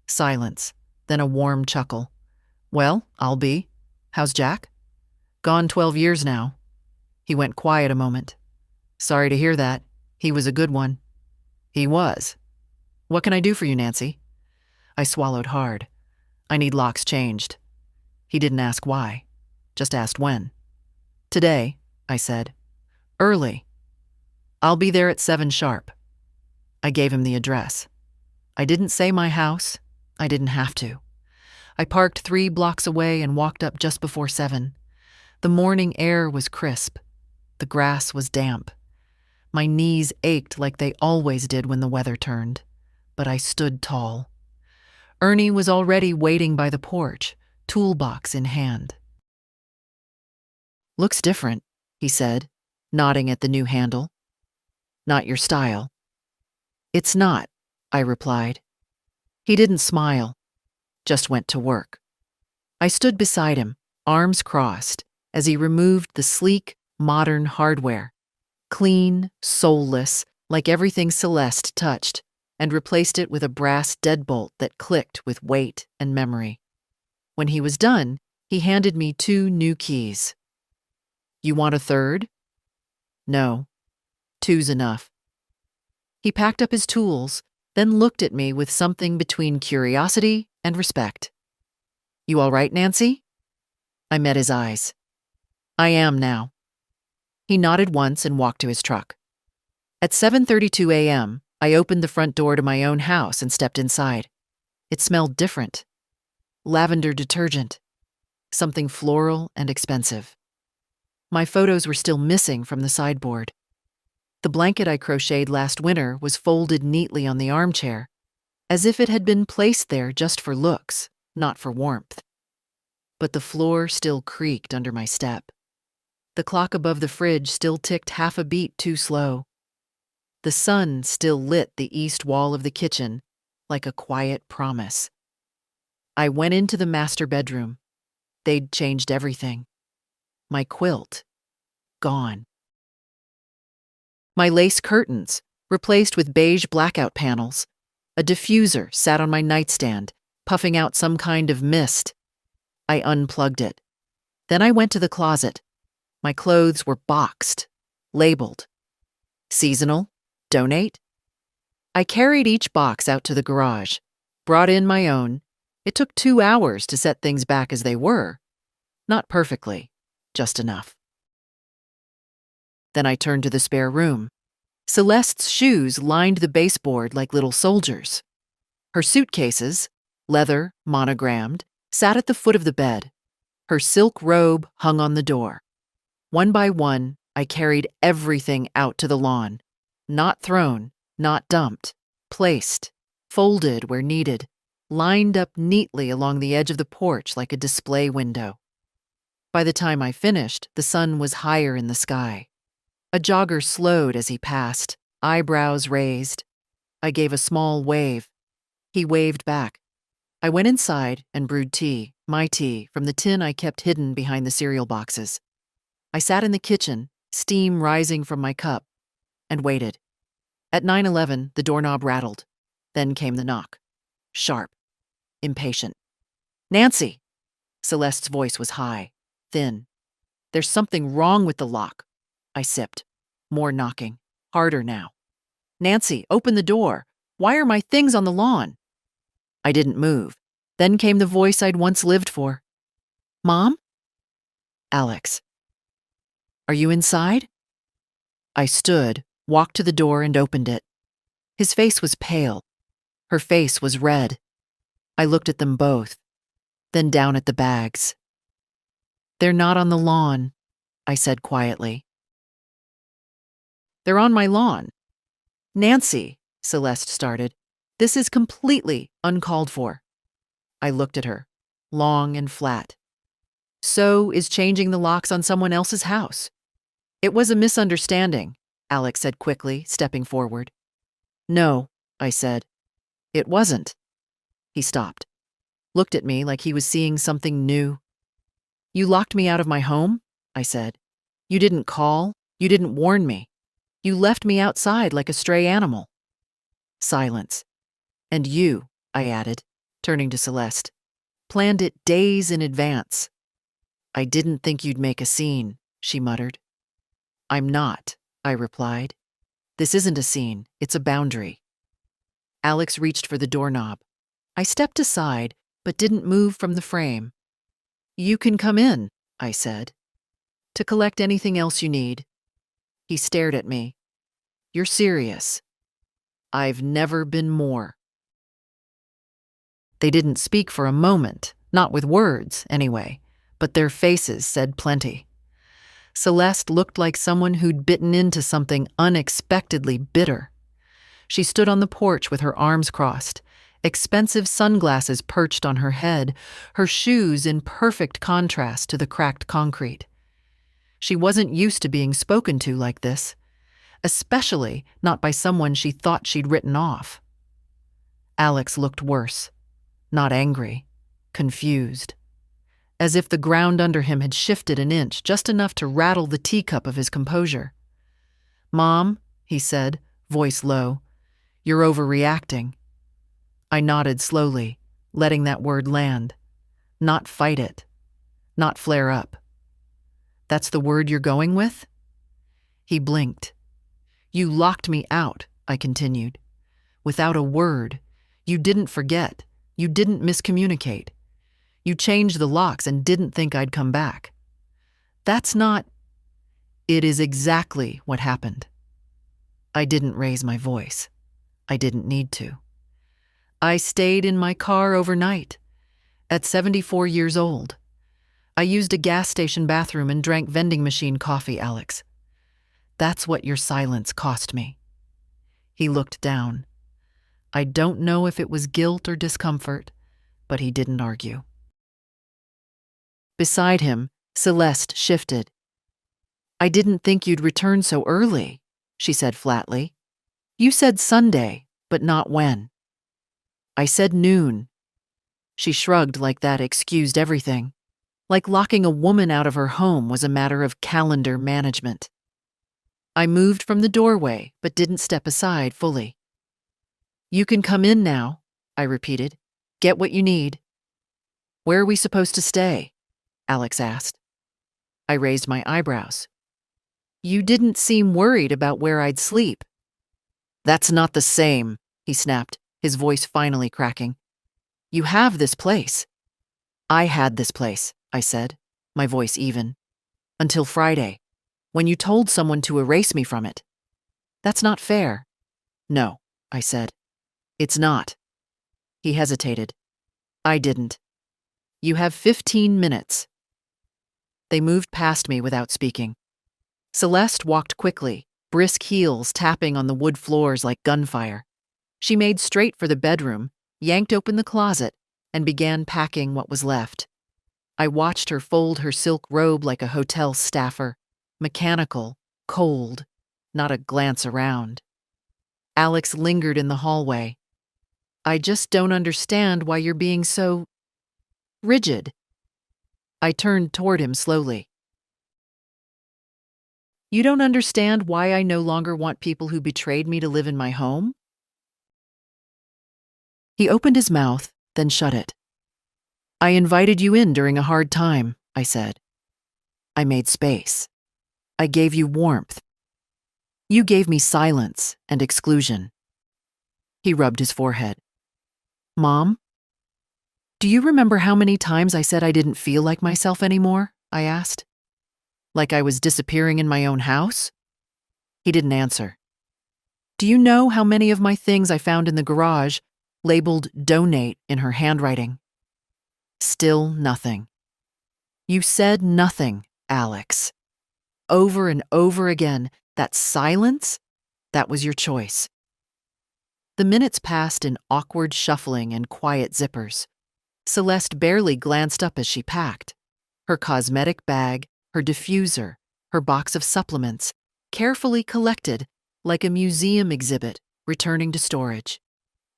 Silence, then a warm chuckle. Well, I'll be. How's Jack? Gone 12 years now. He went quiet a moment. Sorry to hear that. He was a good one. He was. What can I do for you, Nancy? I swallowed hard. I need locks changed. He didn't ask why, just asked when. Today, I said. Early. I'll be there at 7 sharp. I gave him the address. I didn't say my house. I didn't have to. I parked 3 blocks away and walked up just before 7. The morning air was crisp. The grass was damp. My knees ached like they always did when the weather turned, but I stood tall. Ernie was already waiting by the porch, toolbox in hand. Looks different, he said, nodding at the new handle. Not your style. It's not, I replied. He didn't smile, just went to work. I stood beside him, arms crossed, as he removed the sleek, modern hardware, clean, soulless, like everything Celeste touched, and replaced it with a brass deadbolt that clicked with weight and memory. When he was done, he handed me 2 new keys. You want a third? No, 2's enough. He packed up his tools, then looked at me with something between curiosity and respect. You all right, Nancy? I met his eyes. I am now. He nodded once and walked to his truck. At 7:32 a.m., I opened the front door to my own house and stepped inside. It smelled different. Lavender detergent. Something floral and expensive. My photos were still missing from the sideboard. The blanket I crocheted last winter was folded neatly on the armchair, as if it had been placed there just for looks, not for warmth. But the floor still creaked under my step. The clock above the fridge still ticked half a beat too slow. The sun still lit the east wall of the kitchen like a quiet promise. I went into the master bedroom. They'd changed everything. My quilt, gone. My lace curtains, replaced with beige blackout panels. A diffuser sat on my nightstand, puffing out some kind of mist. I unplugged it. Then I went to the closet. My clothes were boxed, labeled. Seasonal, donate. I carried each box out to the garage, brought in my own. It took 2 hours to set things back as they were. Not perfectly, just enough. Then I turned to the spare room. Celeste's shoes lined the baseboard like little soldiers. Her suitcases, leather, monogrammed, sat at the foot of the bed. Her silk robe hung on the door. One by one, I carried everything out to the lawn. Not thrown, not dumped, placed, folded where needed, lined up neatly along the edge of the porch like a display window. By the time I finished, the sun was higher in the sky. A jogger slowed as he passed, eyebrows raised. I gave a small wave. He waved back. I went inside and brewed tea, my tea, from the tin I kept hidden behind the cereal boxes. I sat in the kitchen, steam rising from my cup, and waited. At 9:11, the doorknob rattled. Then came the knock. Sharp. Impatient. "Nancy!" Celeste's voice was high, thin. "There's something wrong with the lock." I sipped. More knocking. Harder now. "Nancy, open the door. Why are my things on the lawn?" I didn't move. Then came the voice I'd once lived for. "Mom?" "Alex." "Are you inside?" I stood, walked to the door, and opened it. His face was pale. Her face was red. I looked at them both, then down at the bags. "They're not on the lawn," I said quietly. "They're on my lawn." "Nancy," Celeste started, "this is completely uncalled for." I looked at her, long and flat. "So is changing the locks on someone else's house." "It was a misunderstanding," Alex said quickly, stepping forward. "No," I said. "It wasn't." He stopped, looked at me like he was seeing something new. "You locked me out of my home," I said. "You didn't call. You didn't warn me. You left me outside like a stray animal." Silence. "And you," I added, turning to Celeste, "planned it days in advance." "I didn't think you'd make a scene," she muttered. "I'm not," I replied. "This isn't a scene, it's a boundary." Alex reached for the doorknob. I stepped aside, but didn't move from the frame. "You can come in," I said, "to collect anything else you need." He stared at me. "You're serious?" "I've never been more." They didn't speak for a moment, not with words, anyway, but their faces said plenty. Celeste looked like someone who'd bitten into something unexpectedly bitter. She stood on the porch with her arms crossed, expensive sunglasses perched on her head, her shoes in perfect contrast to the cracked concrete. She wasn't used to being spoken to like this, especially not by someone she thought she'd written off. Alex looked worse, not angry, confused, as if the ground under him had shifted an inch, just enough to rattle the teacup of his composure. "Mom," he said, voice low, "you're overreacting." I nodded slowly, letting that word land. Not fight it. Not flare up. "That's the word you're going with?" He blinked. "You locked me out," I continued. "Without a word. You didn't forget. You didn't miscommunicate. You changed the locks and didn't think I'd come back. That's not—" "It is exactly what happened." I didn't raise my voice. I didn't need to. I stayed in my car overnight. At 74 years old. I used a gas station bathroom and drank vending machine coffee, Alex. That's what your silence cost me. He looked down. I don't know if it was guilt or discomfort, but he didn't argue. Beside him, Celeste shifted. "I didn't think you'd return so early," she said flatly. "You said Sunday, but not when." I said noon. She shrugged like that excused everything, like locking a woman out of her home was a matter of calendar management. I moved from the doorway, but didn't step aside fully. "You can come in now," I repeated. "Get what you need." "Where are we supposed to stay?" Alex asked. I raised my eyebrows. "You didn't seem worried about where I'd sleep." "That's not the same," he snapped, his voice finally cracking. "You have this place." "I had this place," I said, my voice even. "Until Friday, when you told someone to erase me from it." "That's not fair." "No," I said. "It's not." He hesitated. "I didn't." "You have 15 minutes. They moved past me without speaking. Celeste walked quickly, brisk heels tapping on the wood floors like gunfire. She made straight for the bedroom, yanked open the closet, and began packing what was left. I watched her fold her silk robe like a hotel staffer, mechanical, cold, not a glance around. Alex lingered in the hallway. I just don't understand why you're being so rigid. I turned toward him slowly. You don't understand why I no longer want people who betrayed me to live in my home? He opened his mouth, then shut it. I invited you in during a hard time, I said. I made space. I gave you warmth. You gave me silence and exclusion. He rubbed his forehead. Mom? Do you remember how many times I said I didn't feel like myself anymore? I asked. Like I was disappearing in my own house? He didn't answer. Do you know how many of my things I found in the garage, labeled donate in her handwriting? Still nothing. You said nothing, Alex. Over and over again, that silence, that was your choice. The minutes passed in awkward shuffling and quiet zippers. Celeste barely glanced up as she packed. Her cosmetic bag, her diffuser, her box of supplements, carefully collected like a museum exhibit returning to storage.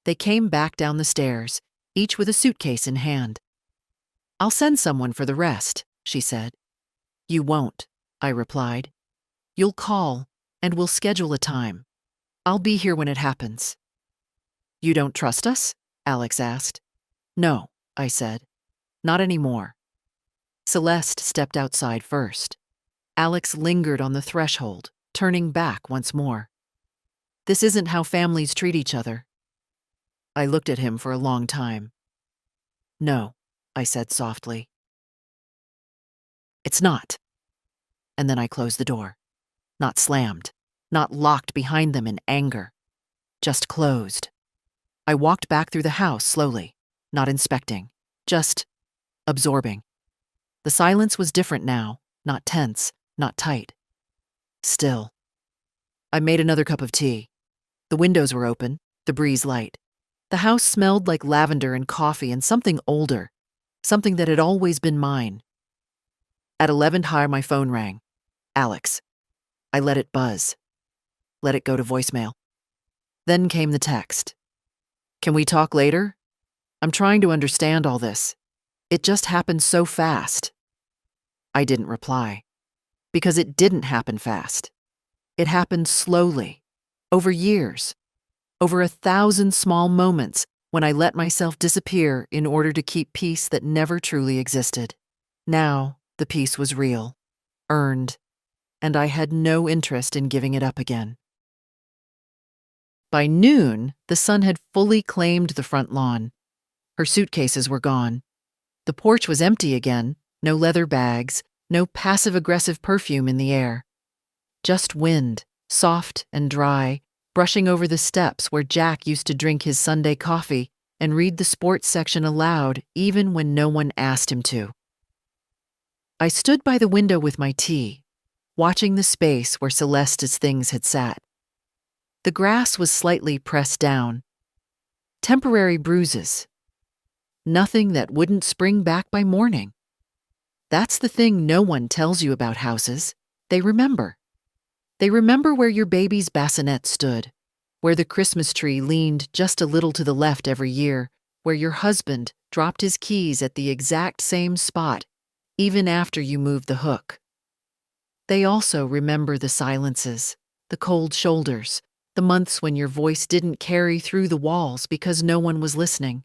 They came back down the stairs, each with a suitcase in hand. I'll send someone for the rest, she said. You won't, I replied. You'll call, and we'll schedule a time. I'll be here when it happens. You don't trust us? Alex asked. No, I said. Not anymore. Celeste stepped outside first. Alex lingered on the threshold, turning back once more. This isn't how families treat each other. I looked at him for a long time. No, I said softly. It's not. And then I closed the door. Not slammed, not locked behind them in anger. Just closed. I walked back through the house slowly, not inspecting, just absorbing. The silence was different now, not tense, not tight. Still. I made another cup of tea. The windows were open, the breeze light. The house smelled like lavender and coffee and something older, something that had always been mine. At 11 high, my phone rang. Alex. I let it buzz. Let it go to voicemail. Then came the text. Can we talk later? I'm trying to understand all this. It just happened so fast. I didn't reply. Because it didn't happen fast. It happened slowly, over years, over 1,000 small moments when I let myself disappear in order to keep peace that never truly existed. Now, the peace was real, earned, and I had no interest in giving it up again. By noon, the sun had fully claimed the front lawn. Her suitcases were gone. The porch was empty again, no leather bags, no passive-aggressive perfume in the air. Just wind, soft and dry, brushing over the steps where Jack used to drink his Sunday coffee and read the sports section aloud even when no one asked him to. I stood by the window with my tea, watching the space where Celeste's things had sat. The grass was slightly pressed down. Temporary bruises. Nothing that wouldn't spring back by morning. That's the thing no one tells you about houses. They remember. They remember where your baby's bassinet stood, where the Christmas tree leaned just a little to the left every year, where your husband dropped his keys at the exact same spot, even after you moved the hook. They also remember the silences, the cold shoulders, the months when your voice didn't carry through the walls because no one was listening.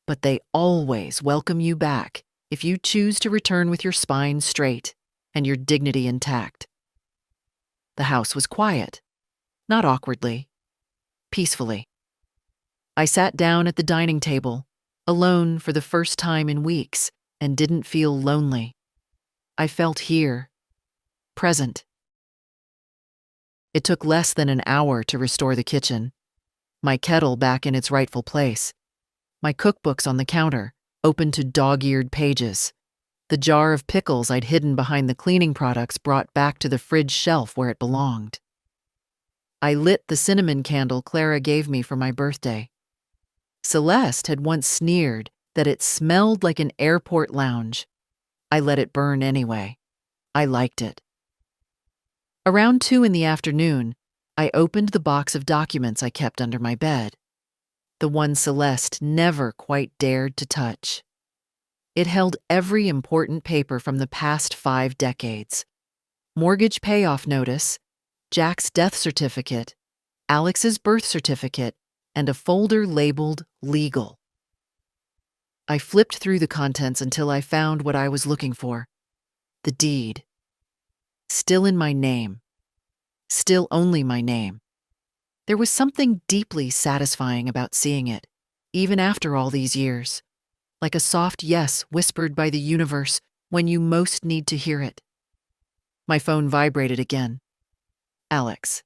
But they always welcome you back if you choose to return with your spine straight and your dignity intact. The house was quiet, not awkwardly, peacefully. I sat down at the dining table, alone for the first time in weeks, and didn't feel lonely. I felt here, present. It took less than an hour to restore the kitchen, my kettle back in its rightful place, my cookbooks on the counter, open to dog-eared pages, the jar of pickles I'd hidden behind the cleaning products brought back to the fridge shelf where it belonged. I lit the cinnamon candle Clara gave me for my birthday. Celeste had once sneered that it smelled like an airport lounge, I let it burn anyway. I liked it. Around 2 in the afternoon, I opened the box of documents I kept under my bed, the one Celeste never quite dared to touch. It held every important paper from the past 5 decades. Mortgage payoff notice, Jack's death certificate, Alex's birth certificate, and a folder labeled legal. I flipped through the contents until I found what I was looking for. The deed. Still in my name. Still only my name. There was something deeply satisfying about seeing it, even after all these years, like a soft yes whispered by the universe when you most need to hear it. My phone vibrated again. Alex.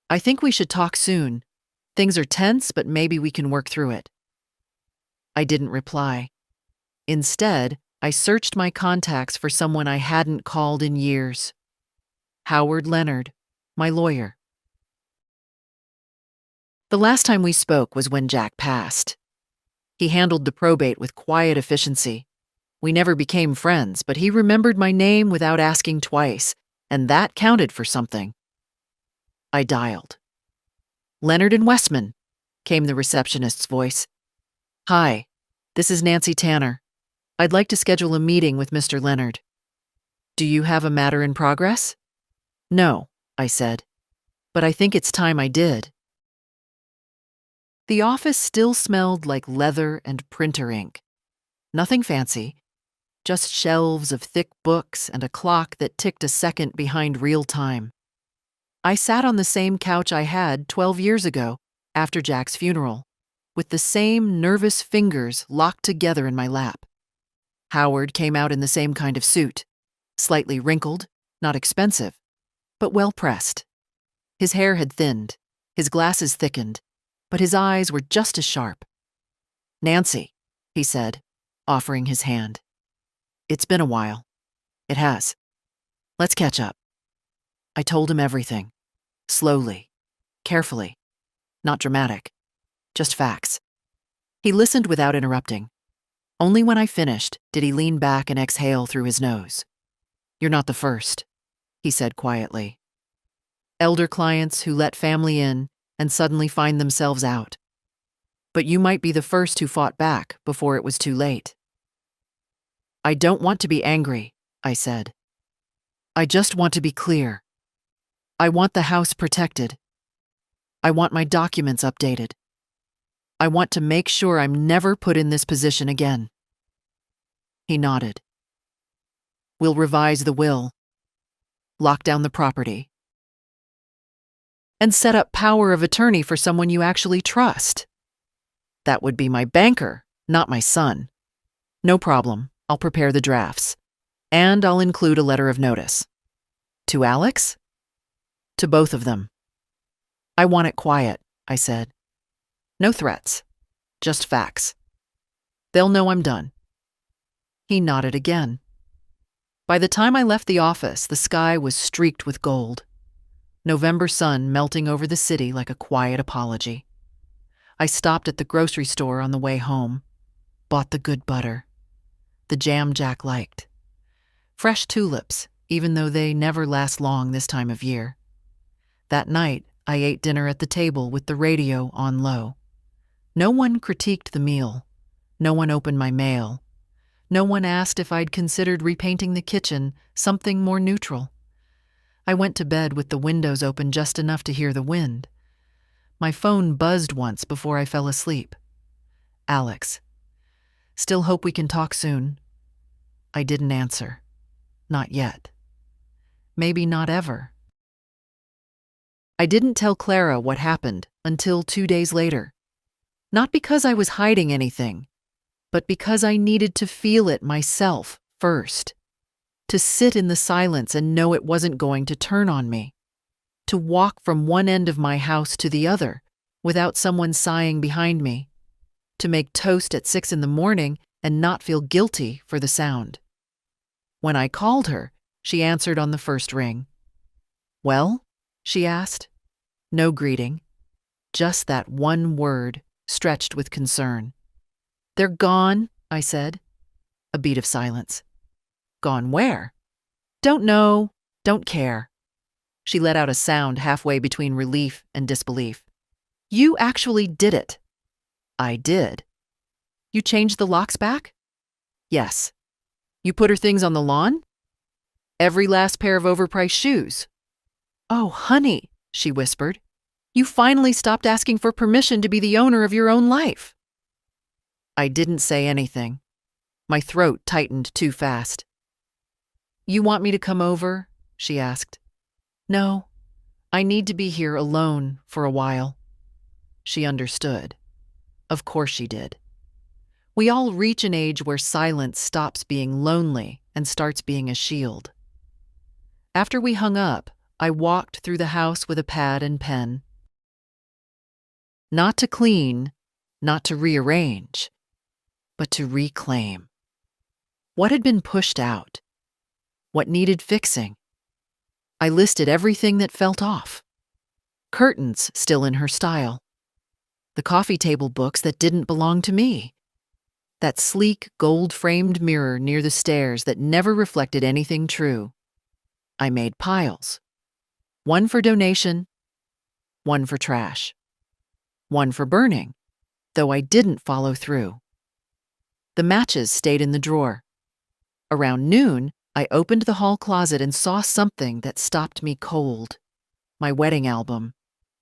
I think we should talk soon. Things are tense, but maybe we can work through it. I didn't reply. Instead, I searched my contacts for someone I hadn't called in years. Howard Leonard, my lawyer. The last time we spoke was when Jack passed. He handled the probate with quiet efficiency. We never became friends, but he remembered my name without asking twice, and that counted for something. I dialed. Leonard and Westman, came the receptionist's voice. Hi, this is Nancy Tanner. I'd like to schedule a meeting with Mr. Leonard. Do you have a matter in progress? No, I said, but I think it's time I did. The office still smelled like leather and printer ink. Nothing fancy, just shelves of thick books and a clock that ticked a second behind real time. I sat on the same couch I had 12 years ago, after Jack's funeral, with the same nervous fingers locked together in my lap. Howard came out in the same kind of suit, slightly wrinkled, not expensive, but well pressed. His hair had thinned, his glasses thickened, but his eyes were just as sharp. Nancy, he said, offering his hand. It's been a while. It has. Let's catch up. I told him everything. Slowly. Carefully. Not dramatic. Just facts. He listened without interrupting. Only when I finished did he lean back and exhale through his nose. You're not the first, he said quietly. Elder clients who let family in and suddenly find themselves out. But you might be the first who fought back before it was too late. I don't want to be angry, I said. I just want to be clear. I want the house protected. I want my documents updated. I want to make sure I'm never put in this position again. He nodded. We'll revise the will, lock down the property, and set up power of attorney for someone you actually trust. That would be my banker, not my son. No problem, I'll prepare the drafts. And I'll include a letter of notice. To Alex? To both of them. I want it quiet, I said. No threats, just facts. They'll know I'm done. He nodded again. By the time I left the office, the sky was streaked with gold. November sun melting over the city like a quiet apology. I stopped at the grocery store on the way home, bought the good butter, the jam Jack liked. Fresh tulips, even though they never last long this time of year. That night, I ate dinner at the table with the radio on low. No one critiqued the meal. No one opened my mail. No one asked if I'd considered repainting the kitchen something more neutral. I went to bed with the windows open just enough to hear the wind. My phone buzzed once before I fell asleep. Alex. Still hope we can talk soon. I didn't answer. Not yet. Maybe not ever. I didn't tell Clara what happened until 2 days later. Not because I was hiding anything, but because I needed to feel it myself first. To sit in the silence and know it wasn't going to turn on me. To walk from one end of my house to the other without someone sighing behind me. To make toast at 6 in the morning and not feel guilty for the sound. When I called her, she answered on the first ring. Well? She asked. No greeting. Just that one word, stretched with concern. They're gone, I said. A beat of silence. Gone where? Don't know, don't care. She let out a sound halfway between relief and disbelief. You actually did it. I did. You changed the locks back? Yes. You put her things on the lawn? Every last pair of overpriced shoes. Oh, honey, she whispered. You finally stopped asking for permission to be the owner of your own life. I didn't say anything. My throat tightened too fast. You want me to come over? She asked. No, I need to be here alone for a while. She understood. Of course she did. We all reach an age where silence stops being lonely and starts being a shield. After we hung up, I walked through the house with a pad and pen. Not to clean, not to rearrange, but to reclaim. What had been pushed out? What needed fixing? I listed everything that felt off. Curtains still in her style. The coffee table books that didn't belong to me. That sleek, gold-framed mirror near the stairs that never reflected anything true. I made piles. One for donation, one for trash. One for burning, though I didn't follow through. The matches stayed in the drawer. Around noon, I opened the hall closet and saw something that stopped me cold. My wedding album,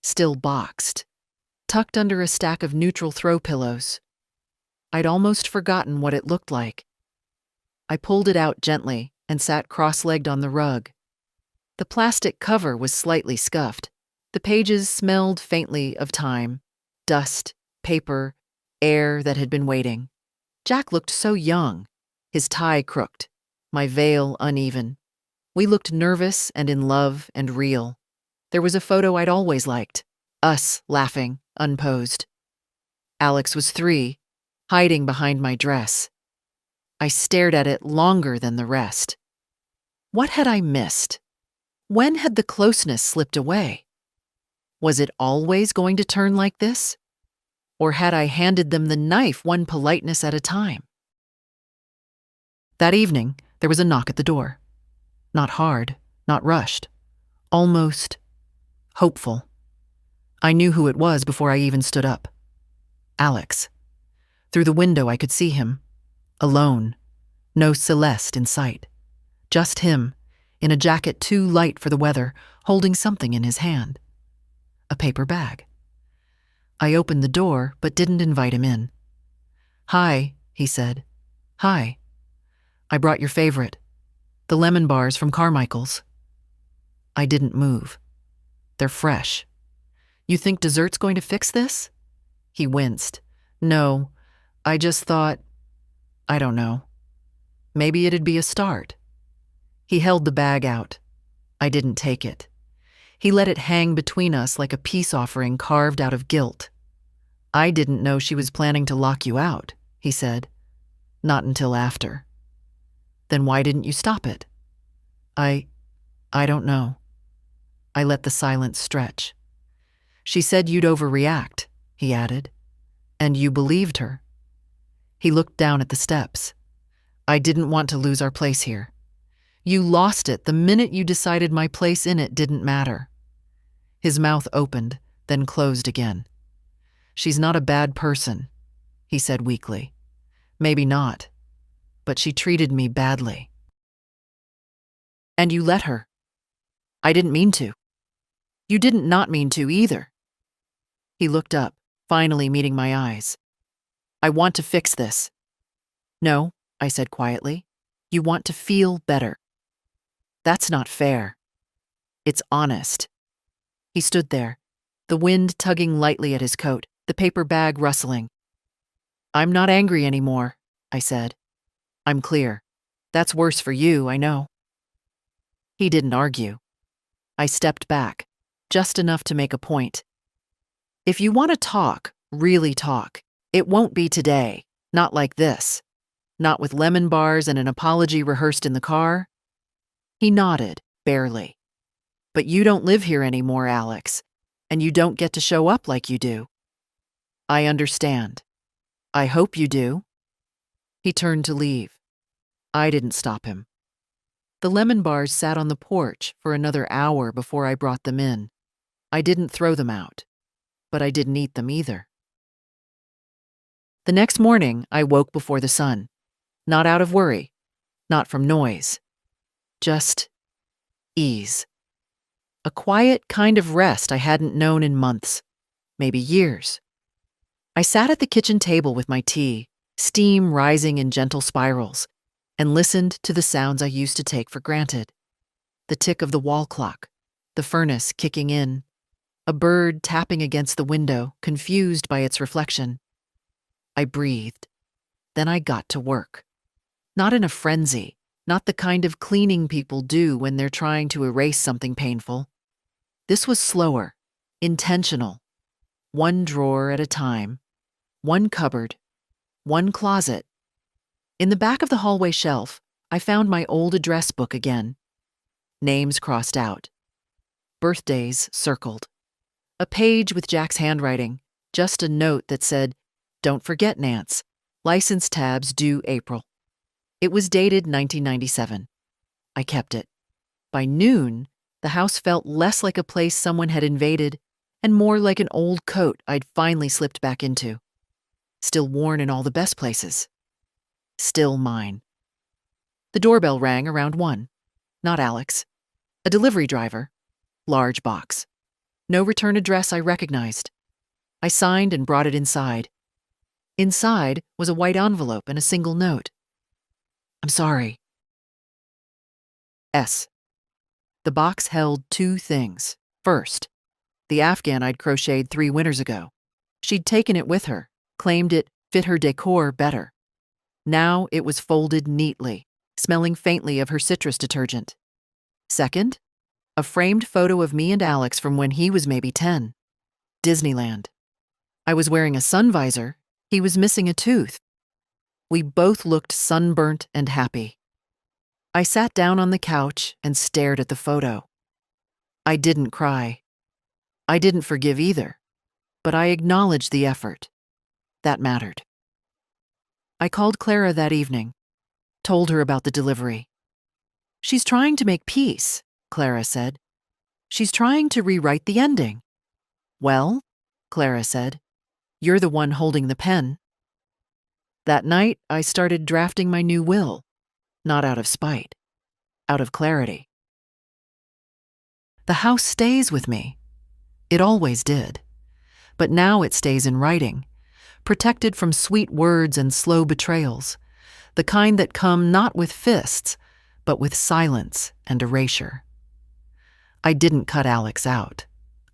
still boxed, tucked under a stack of neutral throw pillows. I'd almost forgotten what it looked like. I pulled it out gently and sat cross-legged on the rug. The plastic cover was slightly scuffed. The pages smelled faintly of time, dust, paper, air that had been waiting. Jack looked so young, his tie crooked, my veil uneven. We looked nervous and in love and real. There was a photo I'd always liked, us laughing, unposed. Alex was 3, hiding behind my dress. I stared at it longer than the rest. What had I missed? When had the closeness slipped away? Was it always going to turn like this? Or had I handed them the knife one politeness at a time? That evening, there was a knock at the door. Not hard, not rushed. Almost hopeful. I knew who it was before I even stood up. Alex. Through the window I could see him. Alone. No Celeste in sight. Just him, in a jacket too light for the weather, holding something in his hand. A paper bag. I opened the door, but didn't invite him in. Hi, he said. Hi. I brought your favorite. The lemon bars from Carmichael's. I didn't move. They're fresh. You think dessert's going to fix this? He winced. No, I just thought, I don't know. Maybe it'd be a start. He held the bag out. I didn't take it. He let it hang between us like a peace offering carved out of guilt. I didn't know she was planning to lock you out, he said. Not until after. Then why didn't you stop it? I don't know. I let the silence stretch. She said you'd overreact, he added. And you believed her. He looked down at the steps. I didn't want to lose our place here. You lost it the minute you decided my place in it didn't matter. His mouth opened, then closed again. She's not a bad person, he said weakly. Maybe not, but she treated me badly. And you let her. I didn't mean to. You didn't not mean to either. He looked up, finally meeting my eyes. I want to fix this. No, I said quietly. You want to feel better. That's not fair. It's honest. He stood there, the wind tugging lightly at his coat, the paper bag rustling. I'm not angry anymore, I said. I'm clear. That's worse for you, I know. He didn't argue. I stepped back, just enough to make a point. If you want to talk, really talk, it won't be today, not like this. Not with lemon bars and an apology rehearsed in the car. He nodded, barely. But you don't live here anymore, Alex, and you don't get to show up like you do. I understand. I hope you do. He turned to leave. I didn't stop him. The lemon bars sat on the porch for another hour before I brought them in. I didn't throw them out, but I didn't eat them either. The next morning, I woke before the sun. Not out of worry, not from noise. Just ease. A quiet kind of rest I hadn't known in months, maybe years. I sat at the kitchen table with my tea, steam rising in gentle spirals, and listened to the sounds I used to take for granted. The tick of the wall clock, the furnace kicking in, a bird tapping against the window, confused by its reflection. I breathed. Then I got to work. Not in a frenzy, not the kind of cleaning people do when they're trying to erase something painful. This was slower, intentional. One drawer at a time, one cupboard, one closet. In the back of the hallway shelf, I found my old address book again. Names crossed out. Birthdays circled. A page with Jack's handwriting, just a note that said, "Don't forget, Nance. License tabs due April." It was dated 1997. I kept it. By noon, the house felt less like a place someone had invaded and more like an old coat I'd finally slipped back into. Still worn in all the best places. Still mine. The doorbell rang around 1. Not Alex. A delivery driver. Large box. No return address I recognized. I signed and brought it inside. Inside was a white envelope and a single note. "I'm sorry. S." The box held 2 things. First, the Afghan I'd crocheted 3 winters ago. She'd taken it with her, claimed it fit her decor better. Now it was folded neatly, smelling faintly of her citrus detergent. Second, a framed photo of me and Alex from when he was maybe 10. Disneyland. I was wearing a sun visor. He was missing a tooth. We both looked sunburnt and happy. I sat down on the couch and stared at the photo. I didn't cry. I didn't forgive either, but I acknowledged the effort. That mattered. I called Clara that evening, told her about the delivery. "She's trying to make peace," Clara said. "She's trying to rewrite the ending." "Well," Clara said, "you're the one holding the pen." That night, I started drafting my new will, not out of spite, out of clarity. The house stays with me. It always did. But now it stays in writing, protected from sweet words and slow betrayals, the kind that come not with fists, but with silence and erasure. I didn't cut Alex out.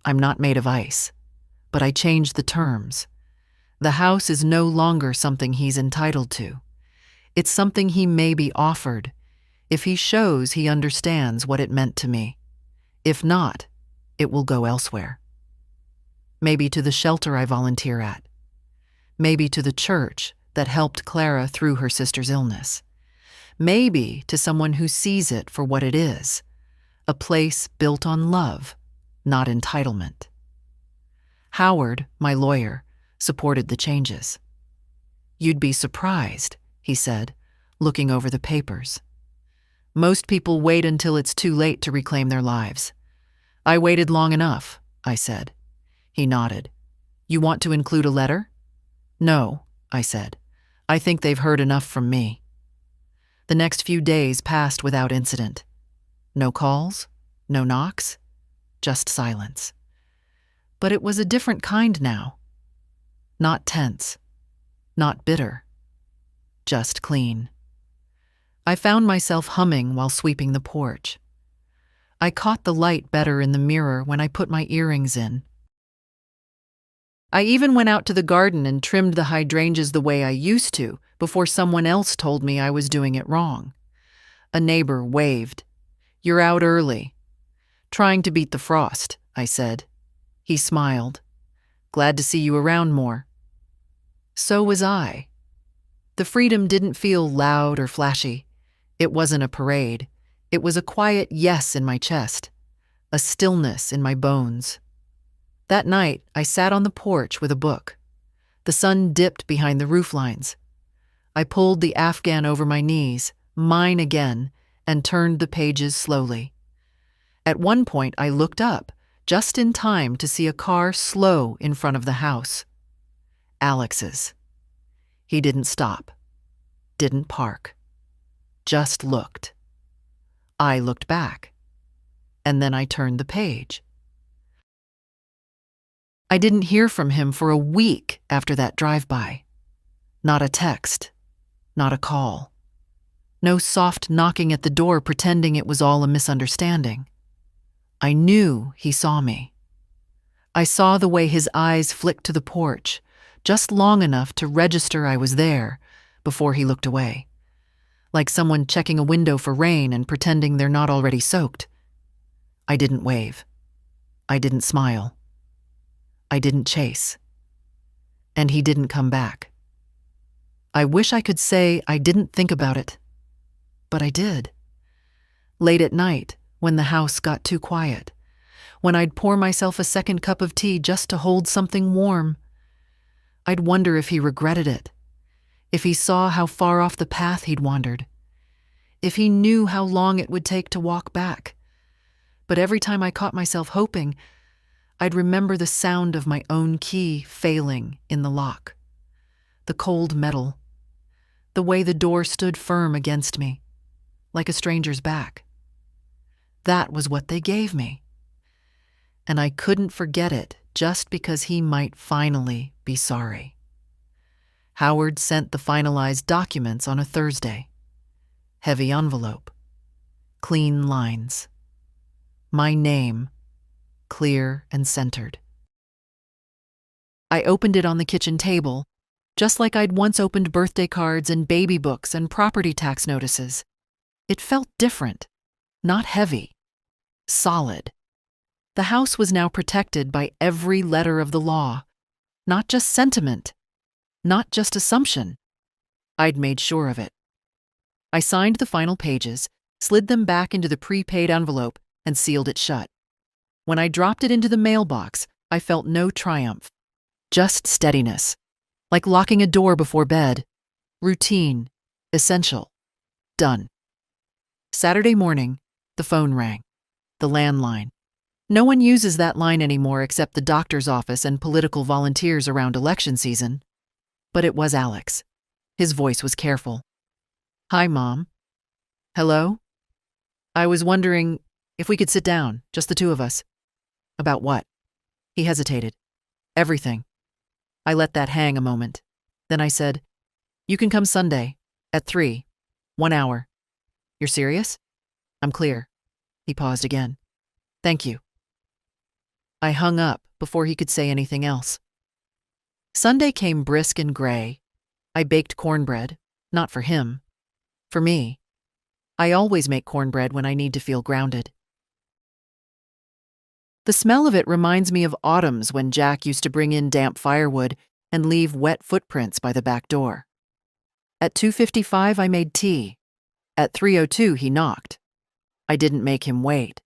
I'm not made of ice. But I changed the terms. The house is no longer something he's entitled to. It's something he may be offered, if he shows he understands what it meant to me. If not, it will go elsewhere. Maybe to the shelter I volunteer at. Maybe to the church that helped Clara through her sister's illness. Maybe to someone who sees it for what it is, a place built on love, not entitlement. Howard, my lawyer, supported the changes. "You'd be surprised," he said, looking over the papers. "Most people wait until it's too late to reclaim their lives. I waited long enough," I said. He nodded. "You want to include a letter?" "No," I said. "I think they've heard enough from me." The next few days passed without incident. No calls, no knocks, just silence. But it was a different kind now. Not tense, not bitter, just clean. I found myself humming while sweeping the porch. I caught the light better in the mirror when I put my earrings in. I even went out to the garden and trimmed the hydrangeas the way I used to before someone else told me I was doing it wrong. A neighbor waved. "You're out early." "Trying to beat the frost," I said. He smiled. "Glad to see you around more." So was I. The freedom didn't feel loud or flashy. It wasn't a parade. It was a quiet yes in my chest, a stillness in my bones. That night, I sat on the porch with a book. The sun dipped behind the roof lines. I pulled the Afghan over my knees, mine again, and turned the pages slowly. At one point, I looked up, just in time to see a car slow in front of the house. Alex's. He didn't stop, didn't park, just looked. I looked back, and then I turned the page. I didn't hear from him for a week after that drive-by. Not a text, not a call. No soft knocking at the door pretending it was all a misunderstanding. I knew he saw me. I saw the way his eyes flicked to the porch, just long enough to register I was there before he looked away. Like someone checking a window for rain and pretending they're not already soaked. I didn't wave. I didn't smile. I didn't chase. And he didn't come back. I wish I could say I didn't think about it, but I did. Late at night, when the house got too quiet, when I'd pour myself a second cup of tea just to hold something warm, I'd wonder if he regretted it, if he saw how far off the path he'd wandered, if he knew how long it would take to walk back. But every time I caught myself hoping, I'd remember the sound of my own key failing in the lock, the cold metal, the way the door stood firm against me, like a stranger's back. That was what they gave me. And I couldn't forget it just because he might finally be sorry. Howard sent the finalized documents on a Thursday. Heavy envelope. Clean lines. My name, clear and centered. I opened it on the kitchen table, just like I'd once opened birthday cards and baby books and property tax notices. It felt different, not heavy, solid. The house was now protected by every letter of the law, not just sentiment, not just assumption. I'd made sure of it. I signed the final pages, slid them back into the prepaid envelope, and sealed it shut. When I dropped it into the mailbox, I felt no triumph, just steadiness, like locking a door before bed. Routine, essential, done. Saturday morning, the phone rang, the landline. No one uses that line anymore except the doctor's office and political volunteers around election season. But it was Alex. His voice was careful. "Hi, Mom." "Hello? I was wondering if we could sit down, just the two of us." "About what?" He hesitated. "Everything." I let that hang a moment. Then I said, "You can come Sunday, at 3, 1 hour. You're serious?" "I'm clear." He paused again. "Thank you." I hung up before he could say anything else. Sunday came brisk and gray. I baked cornbread, not for him, for me. I always make cornbread when I need to feel grounded. The smell of it reminds me of autumns when Jack used to bring in damp firewood and leave wet footprints by the back door. At 2:55, I made tea. At 3:02, he knocked. I didn't make him wait.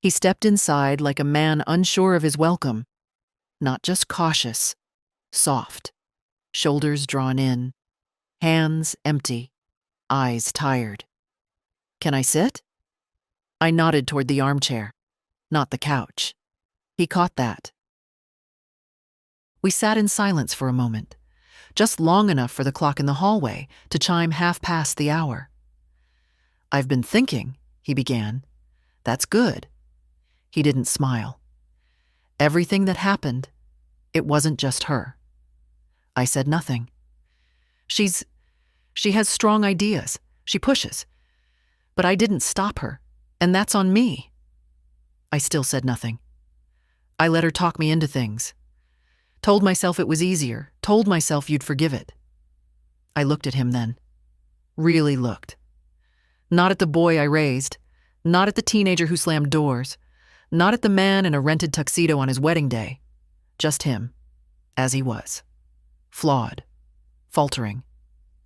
He stepped inside like a man unsure of his welcome, not just cautious, soft, shoulders drawn in, hands empty, eyes tired. "Can I sit?" I nodded toward the armchair, not the couch. He caught that. We sat in silence for a moment, just long enough for the clock in the hallway to chime 1/2 the hour. "I've been thinking," he began. "That's good." He didn't smile. Everything that happened, it wasn't just her. I said nothing. She has strong ideas. She pushes. But I didn't stop her, and that's on me. I still said nothing. I let her talk me into things. Told myself it was easier. Told myself you'd forgive it. I looked at him then. Really looked. Not at the boy I raised. Not at the teenager who slammed doors. Not at the man in a rented tuxedo on his wedding day. Just him, as he was. Flawed. Faltering.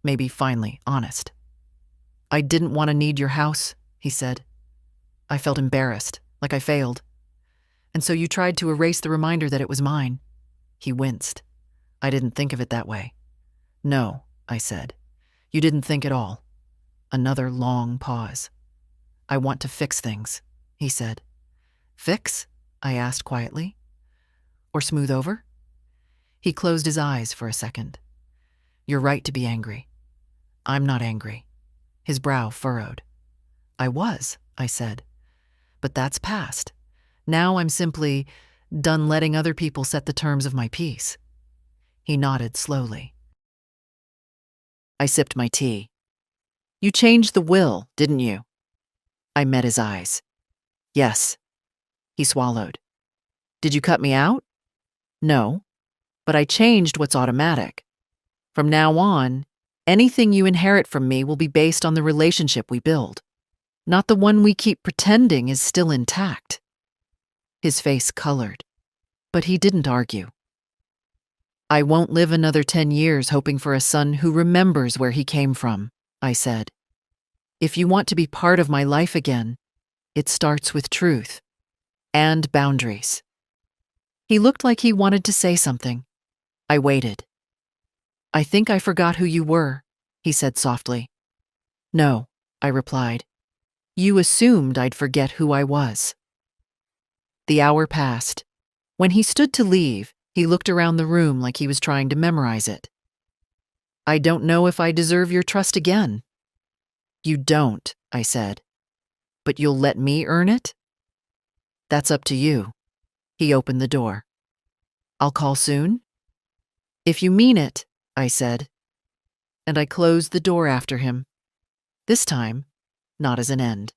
Maybe finally honest. "I didn't want to need your house," he said. I felt embarrassed, like I failed. "And so you tried to erase the reminder that it was mine." He winced. "I didn't think of it that way." "No," I said. "You didn't think at all." Another long pause. I want to fix things, he said. Fix? I asked quietly. Or smooth over? He closed his eyes for a second. You're right to be angry. I'm not angry. His brow furrowed. I was, I said. But that's past. Now I'm simply done letting other people set the terms of my peace. He nodded slowly. I sipped my tea. You changed the will, didn't you? I met his eyes. Yes. He swallowed. Did you cut me out? No. But I changed what's automatic. From now on, anything you inherit from me will be based on the relationship we build, not the one we keep pretending is still intact. His face colored, but he didn't argue. I won't live another 10 years hoping for a son who remembers where he came from, I said. If you want to be part of my life again, it starts with truth and boundaries. He looked like he wanted to say something. I waited. I think I forgot who you were, he said softly. No, I replied. You assumed I'd forget who I was. The hour passed. When he stood to leave, he looked around the room like he was trying to memorize it. I don't know if I deserve your trust again. You don't, I said. But you'll let me earn it? That's up to you. He opened the door. I'll call soon? If you mean it, I said. And I closed the door after him. This time, not as an end.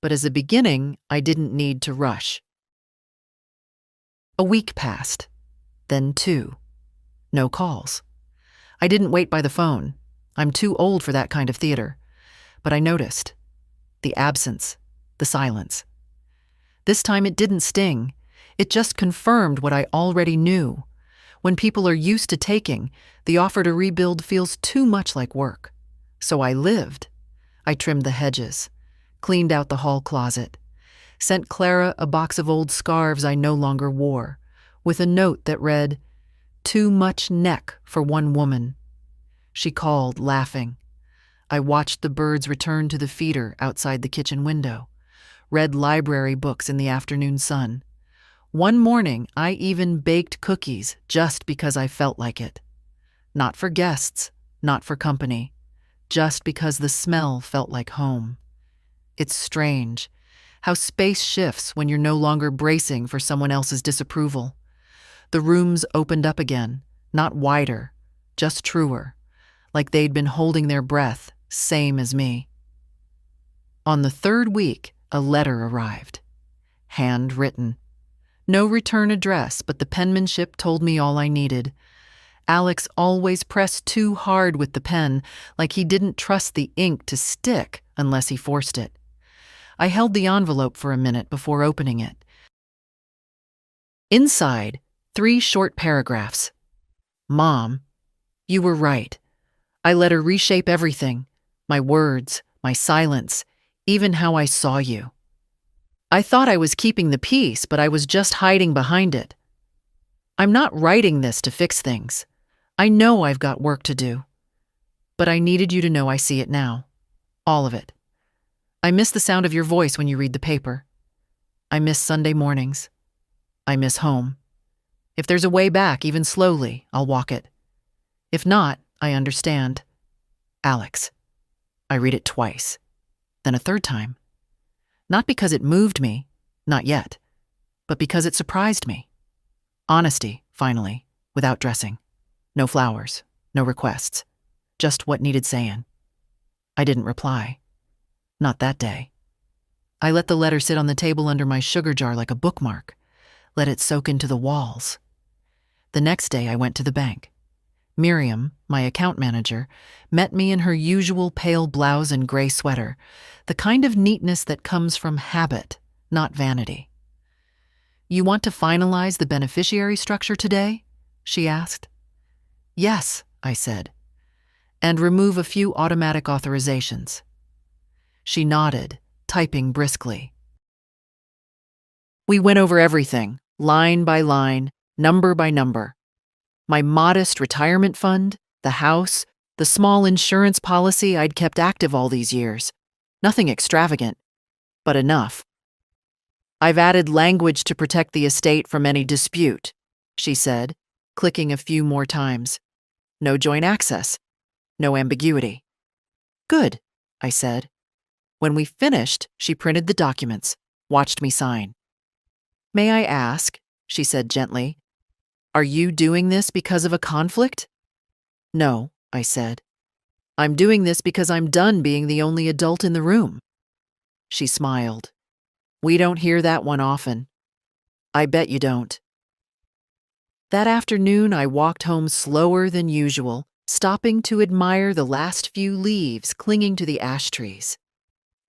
But as a beginning, I didn't need to rush. A week passed. Then 2. No calls. I didn't wait by the phone. I'm too old for that kind of theater. But I noticed. The absence. The silence. This time it didn't sting. It just confirmed what I already knew. When people are used to taking, the offer to rebuild feels too much like work. So I lived. I trimmed the hedges, cleaned out the hall closet, sent Clara a box of old scarves I no longer wore, with a note that read, "Too much neck for one woman." She called, laughing. I watched the birds return to the feeder outside the kitchen window, read library books in the afternoon sun. One morning, I even baked cookies just because I felt like it. Not for guests, not for company, just because the smell felt like home. It's strange how space shifts when you're no longer bracing for someone else's disapproval. The rooms opened up again, not wider, just truer, like they'd been holding their breath, same as me. On the 3rd week, a letter arrived. Handwritten. No return address, but the penmanship told me all I needed. Alex always pressed too hard with the pen, like he didn't trust the ink to stick unless he forced it. I held the envelope for a minute before opening it. Inside, 3 short paragraphs. Mom, you were right. I let her reshape everything. My words, my silence, even how I saw you. I thought I was keeping the peace, but I was just hiding behind it. I'm not writing this to fix things. I know I've got work to do. But I needed you to know I see it now. All of it. I miss the sound of your voice when you read the paper. I miss Sunday mornings. I miss home. If there's a way back, even slowly, I'll walk it. If not, I understand. Alex. I read it twice. Then a 3rd time. Not because it moved me, not yet, but because it surprised me. Honesty, finally, without dressing. No flowers, no requests, just what needed saying. I didn't reply. Not that day. I let the letter sit on the table under my sugar jar like a bookmark, let it soak into the walls. The next day I went to the bank. Miriam, my account manager, met me in her usual pale blouse and gray sweater, the kind of neatness that comes from habit, not vanity. You want to finalize the beneficiary structure today? She asked. Yes, I said, and remove a few automatic authorizations. She nodded, typing briskly. We went over everything, line by line, number by number. My modest retirement fund, the house, the small insurance policy I'd kept active all these years. Nothing extravagant, But enough. I've added language to protect the estate from any dispute, she said, clicking a few more times. No joint access. No ambiguity. Good, I said. When we finished, she printed the documents, watched me sign. May I ask, she said gently, are you doing this because of a conflict? No, I said. I'm doing this because I'm done being the only adult in the room. She smiled. We don't hear that one often. I bet you don't. That afternoon, I walked home slower than usual, stopping to admire the last few leaves clinging to the ash trees.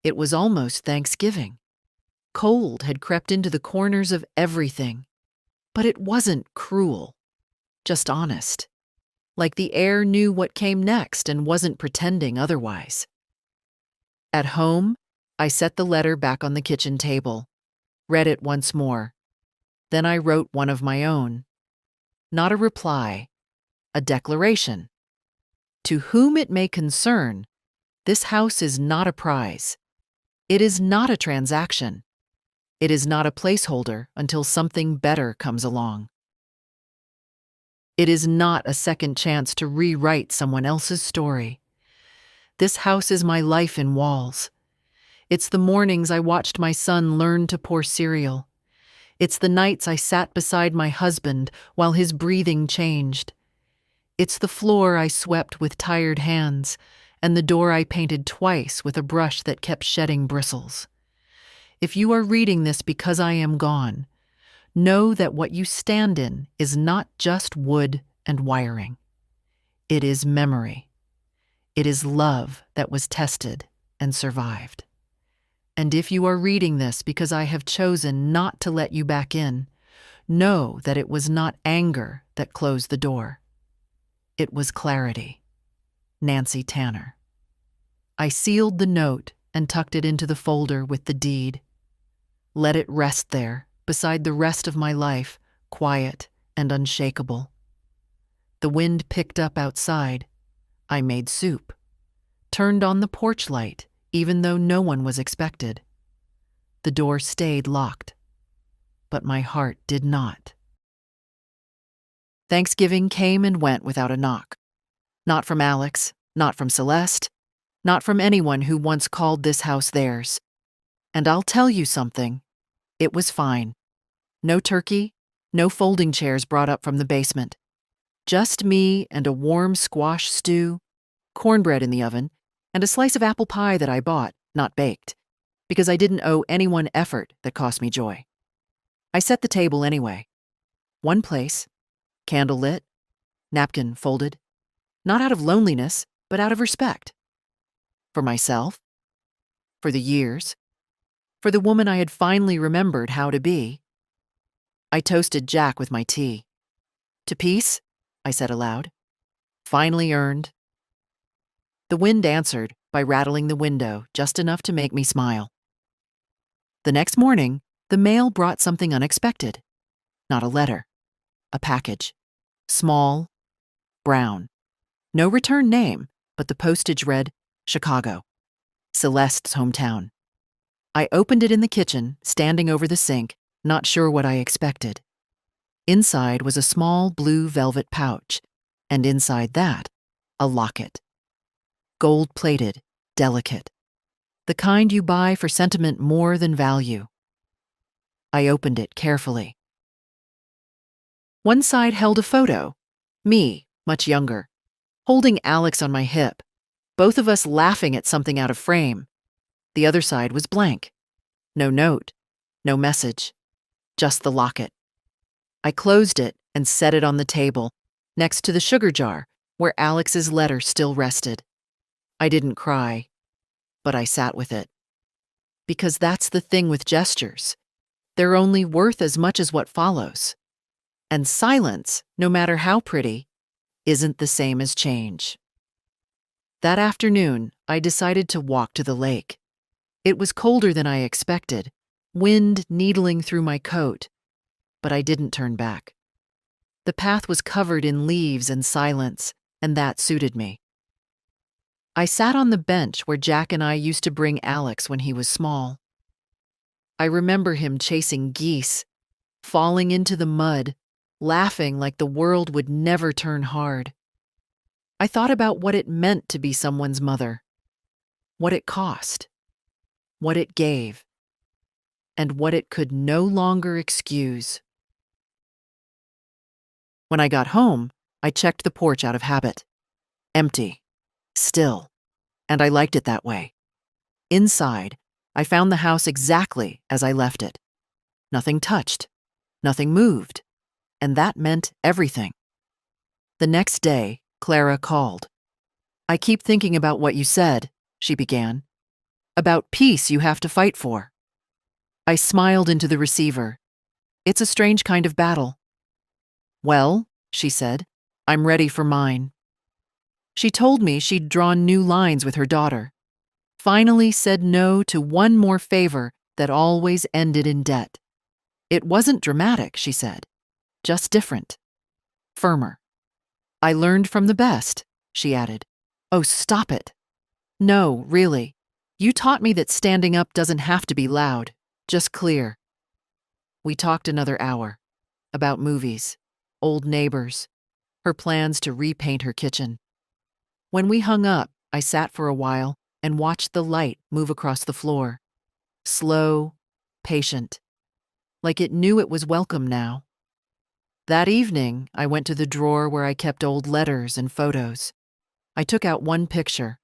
It was almost Thanksgiving. Cold had crept into the corners of everything, but it wasn't cruel, just honest. Like the air knew what came next and wasn't pretending otherwise. At home, I set the letter back on the kitchen table, read it once more. Then I wrote one of my own. Not a reply, a declaration. To whom it may concern, this house is not a prize. It is not a transaction. It is not a placeholder until something better comes along. It is not a second chance to rewrite someone else's story. This house is my life in walls. It's the mornings I watched my son learn to pour cereal. It's the nights I sat beside my husband while his breathing changed. It's the floor I swept with tired hands and the door I painted twice with a brush that kept shedding bristles. If you are reading this because I am gone, know that what you stand in is not just wood and wiring. It is memory. It is love that was tested and survived. And if you are reading this because I have chosen not to let you back in, know that it was not anger that closed the door. It was clarity. Nancy Tanner. I sealed the note and tucked it into the folder with the deed. Let it rest there, beside the rest of my life, quiet and unshakable. The wind picked up outside. I made soup. Turned on the porch light, even though no one was expected. The door stayed locked, but my heart did not. Thanksgiving came and went without a knock. Not from Alex, not from Celeste, not from anyone who once called this house theirs. And I'll tell you something, it was fine. No turkey, no folding chairs brought up from the basement. Just me and a warm squash stew, cornbread in the oven, and a slice of apple pie that I bought, not baked, because I didn't owe anyone effort that cost me joy. I set the table anyway. One place, candle lit, napkin folded, not out of loneliness, but out of respect. For myself, for the years, for the woman I had finally remembered how to be. I toasted Jack with my tea. To peace, I said aloud. Finally earned. The wind answered by rattling the window just enough to make me smile. The next morning, the mail brought something unexpected. Not a letter. A package. Small, brown. No return name, but the postage read, Chicago. Celeste's hometown. I opened it in the kitchen, standing over the sink, not sure what I expected. Inside was a small blue velvet pouch, and inside that, a locket. Gold-plated, delicate. The kind you buy for sentiment more than value. I opened it carefully. One side held a photo, me, much younger, holding Alex on my hip, both of us laughing at something out of frame. The other side was blank. No note, no message, just the locket. I closed it and set it on the table, next to the sugar jar, where Alex's letter still rested. I didn't cry, but I sat with it. Because that's the thing with gestures. They're only worth as much as what follows. And silence, no matter how pretty, isn't the same as change. That afternoon, I decided to walk to the lake. It was colder than I expected, wind needling through my coat, but I didn't turn back. The path was covered in leaves and silence, and that suited me. I sat on the bench where Jack and I used to bring Alex when he was small. I remember him chasing geese, falling into the mud, laughing like the world would never turn hard. I thought about what it meant to be someone's mother, what it cost, what it gave, and what it could no longer excuse. When I got home, I checked the porch out of habit. Empty. Still. And I liked it that way. Inside, I found the house exactly as I left it. Nothing touched. Nothing moved. And that meant everything. The next day, Clara called. "I keep thinking about what you said," she began. "About peace you have to fight for." I smiled into the receiver. "It's a strange kind of battle." "Well," she said, "I'm ready for mine." She told me she'd drawn new lines with her daughter. Finally said no to one more favor that always ended in debt. It wasn't dramatic, she said, just different. Firmer. "I learned from the best," she added. "Oh, stop it." "No, really. You taught me that standing up doesn't have to be loud, just clear." We talked another hour. About movies, old neighbors, her plans to repaint her kitchen. When we hung up, I sat for a while and watched the light move across the floor. Slow, patient, like it knew it was welcome now. That evening, I went to the drawer where I kept old letters and photos. I took out one picture,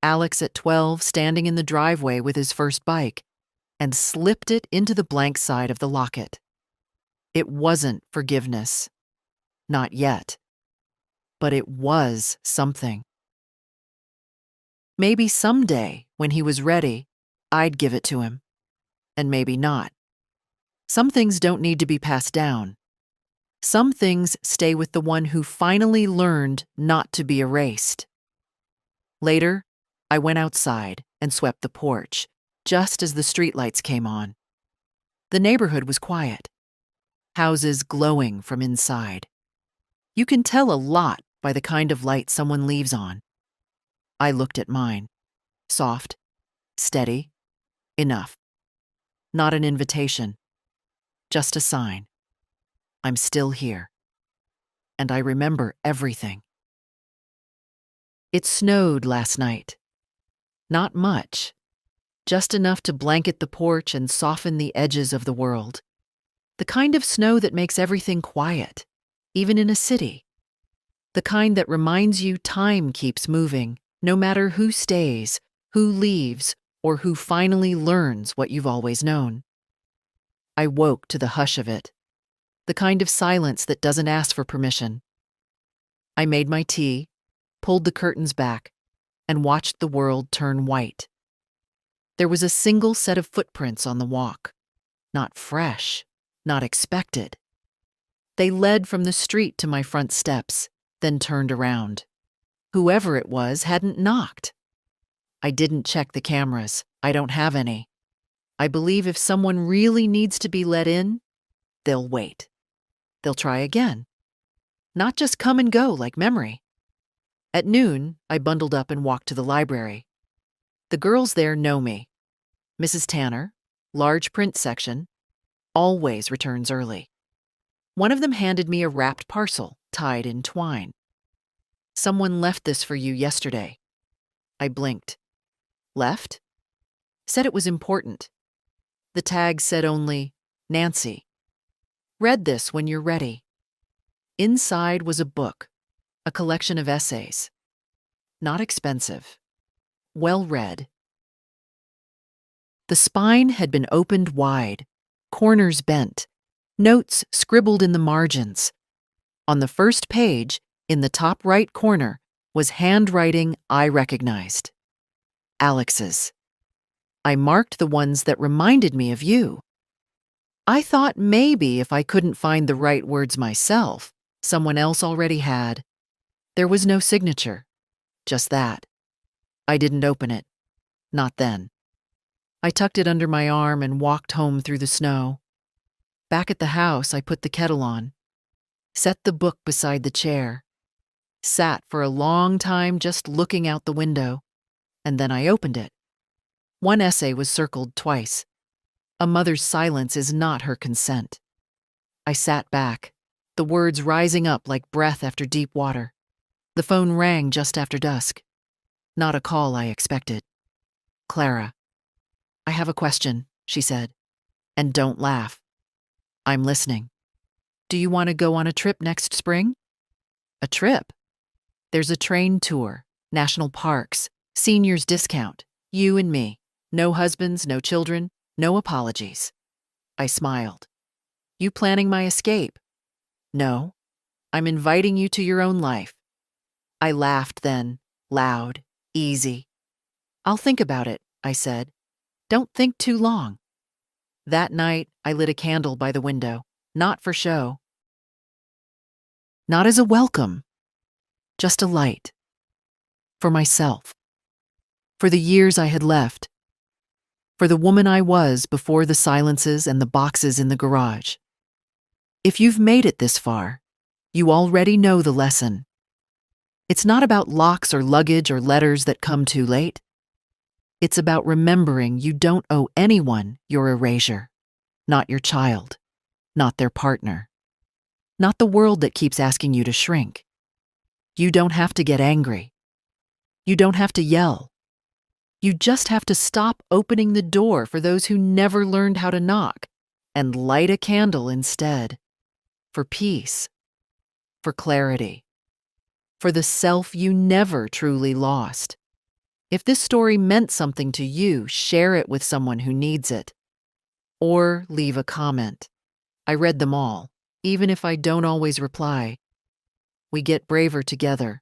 Alex at 12 standing in the driveway with his first bike, and slipped it into the blank side of the locket. It wasn't forgiveness. Not yet. But it was something. Maybe someday, when he was ready, I'd give it to him. And maybe not. Some things don't need to be passed down. Some things stay with the one who finally learned not to be erased. Later, I went outside and swept the porch, just as the streetlights came on. The neighborhood was quiet. Houses glowing from inside. You can tell a lot by the kind of light someone leaves on. I looked at mine. Soft, steady, enough. Not an invitation. Just a sign. I'm still here. And I remember everything. It snowed last night. Not much. Just enough to blanket the porch and soften the edges of the world. The kind of snow that makes everything quiet, even in a city. The kind that reminds you time keeps moving, no matter who stays, who leaves, or who finally learns what you've always known. I woke to the hush of it. The kind of silence that doesn't ask for permission. I made my tea, pulled the curtains back, and watched the world turn white. There was a single set of footprints on the walk. Not fresh, not expected. They led from the street to my front steps, then turned around. Whoever it was hadn't knocked. I didn't check the cameras. I don't have any. I believe if someone really needs to be let in, they'll wait. They'll try again. Not just come and go like memory. At noon, I bundled up and walked to the library. The girls there know me. Mrs. Tanner, large print section, always returns early. One of them handed me a wrapped parcel tied in twine. "Someone left this for you yesterday." I blinked. Left? Said it was important. The tag said only, "Nancy. Read this when you're ready." Inside was a book, a collection of essays. Not expensive. Well read. The spine had been opened wide, corners bent, notes scribbled in the margins. On the first page, in the top right corner, was handwriting I recognized. Alex's. I marked the ones that reminded me of you. I thought maybe if I couldn't find the right words myself, someone else already had. There was no signature. Just that. I didn't open it. Not then. I tucked it under my arm and walked home through the snow. Back at the house, I put the kettle on. Set the book beside the chair. Sat for a long time just looking out the window. And then I opened it. One essay was circled twice. A mother's silence is not her consent. I sat back, the words rising up like breath after deep water. The phone rang just after dusk. Not a call I expected. Clara. I have a question, she said. And don't laugh. I'm listening. Do you want to go on a trip next spring? A trip? There's a train tour, national parks, seniors discount, you and me. No husbands, no children, no apologies. I smiled. You planning my escape? No. I'm inviting you to your own life. I laughed then, loud, easy. I'll think about it, I said. Don't think too long. That night, I lit a candle by the window, not for show. Not as a welcome, just a light. For myself. For the years I had left. For the woman I was before the silences and the boxes in the garage. If you've made it this far, you already know the lesson. It's not about locks or luggage or letters that come too late. It's about remembering you don't owe anyone your erasure. Not your child. Not their partner. Not the world that keeps asking you to shrink. You don't have to get angry. You don't have to yell. You just have to stop opening the door for those who never learned how to knock and light a candle instead. For peace. For clarity. For the self you never truly lost. If this story meant something to you, share it with someone who needs it. Or leave a comment. I read them all, even if I don't always reply. We get braver together.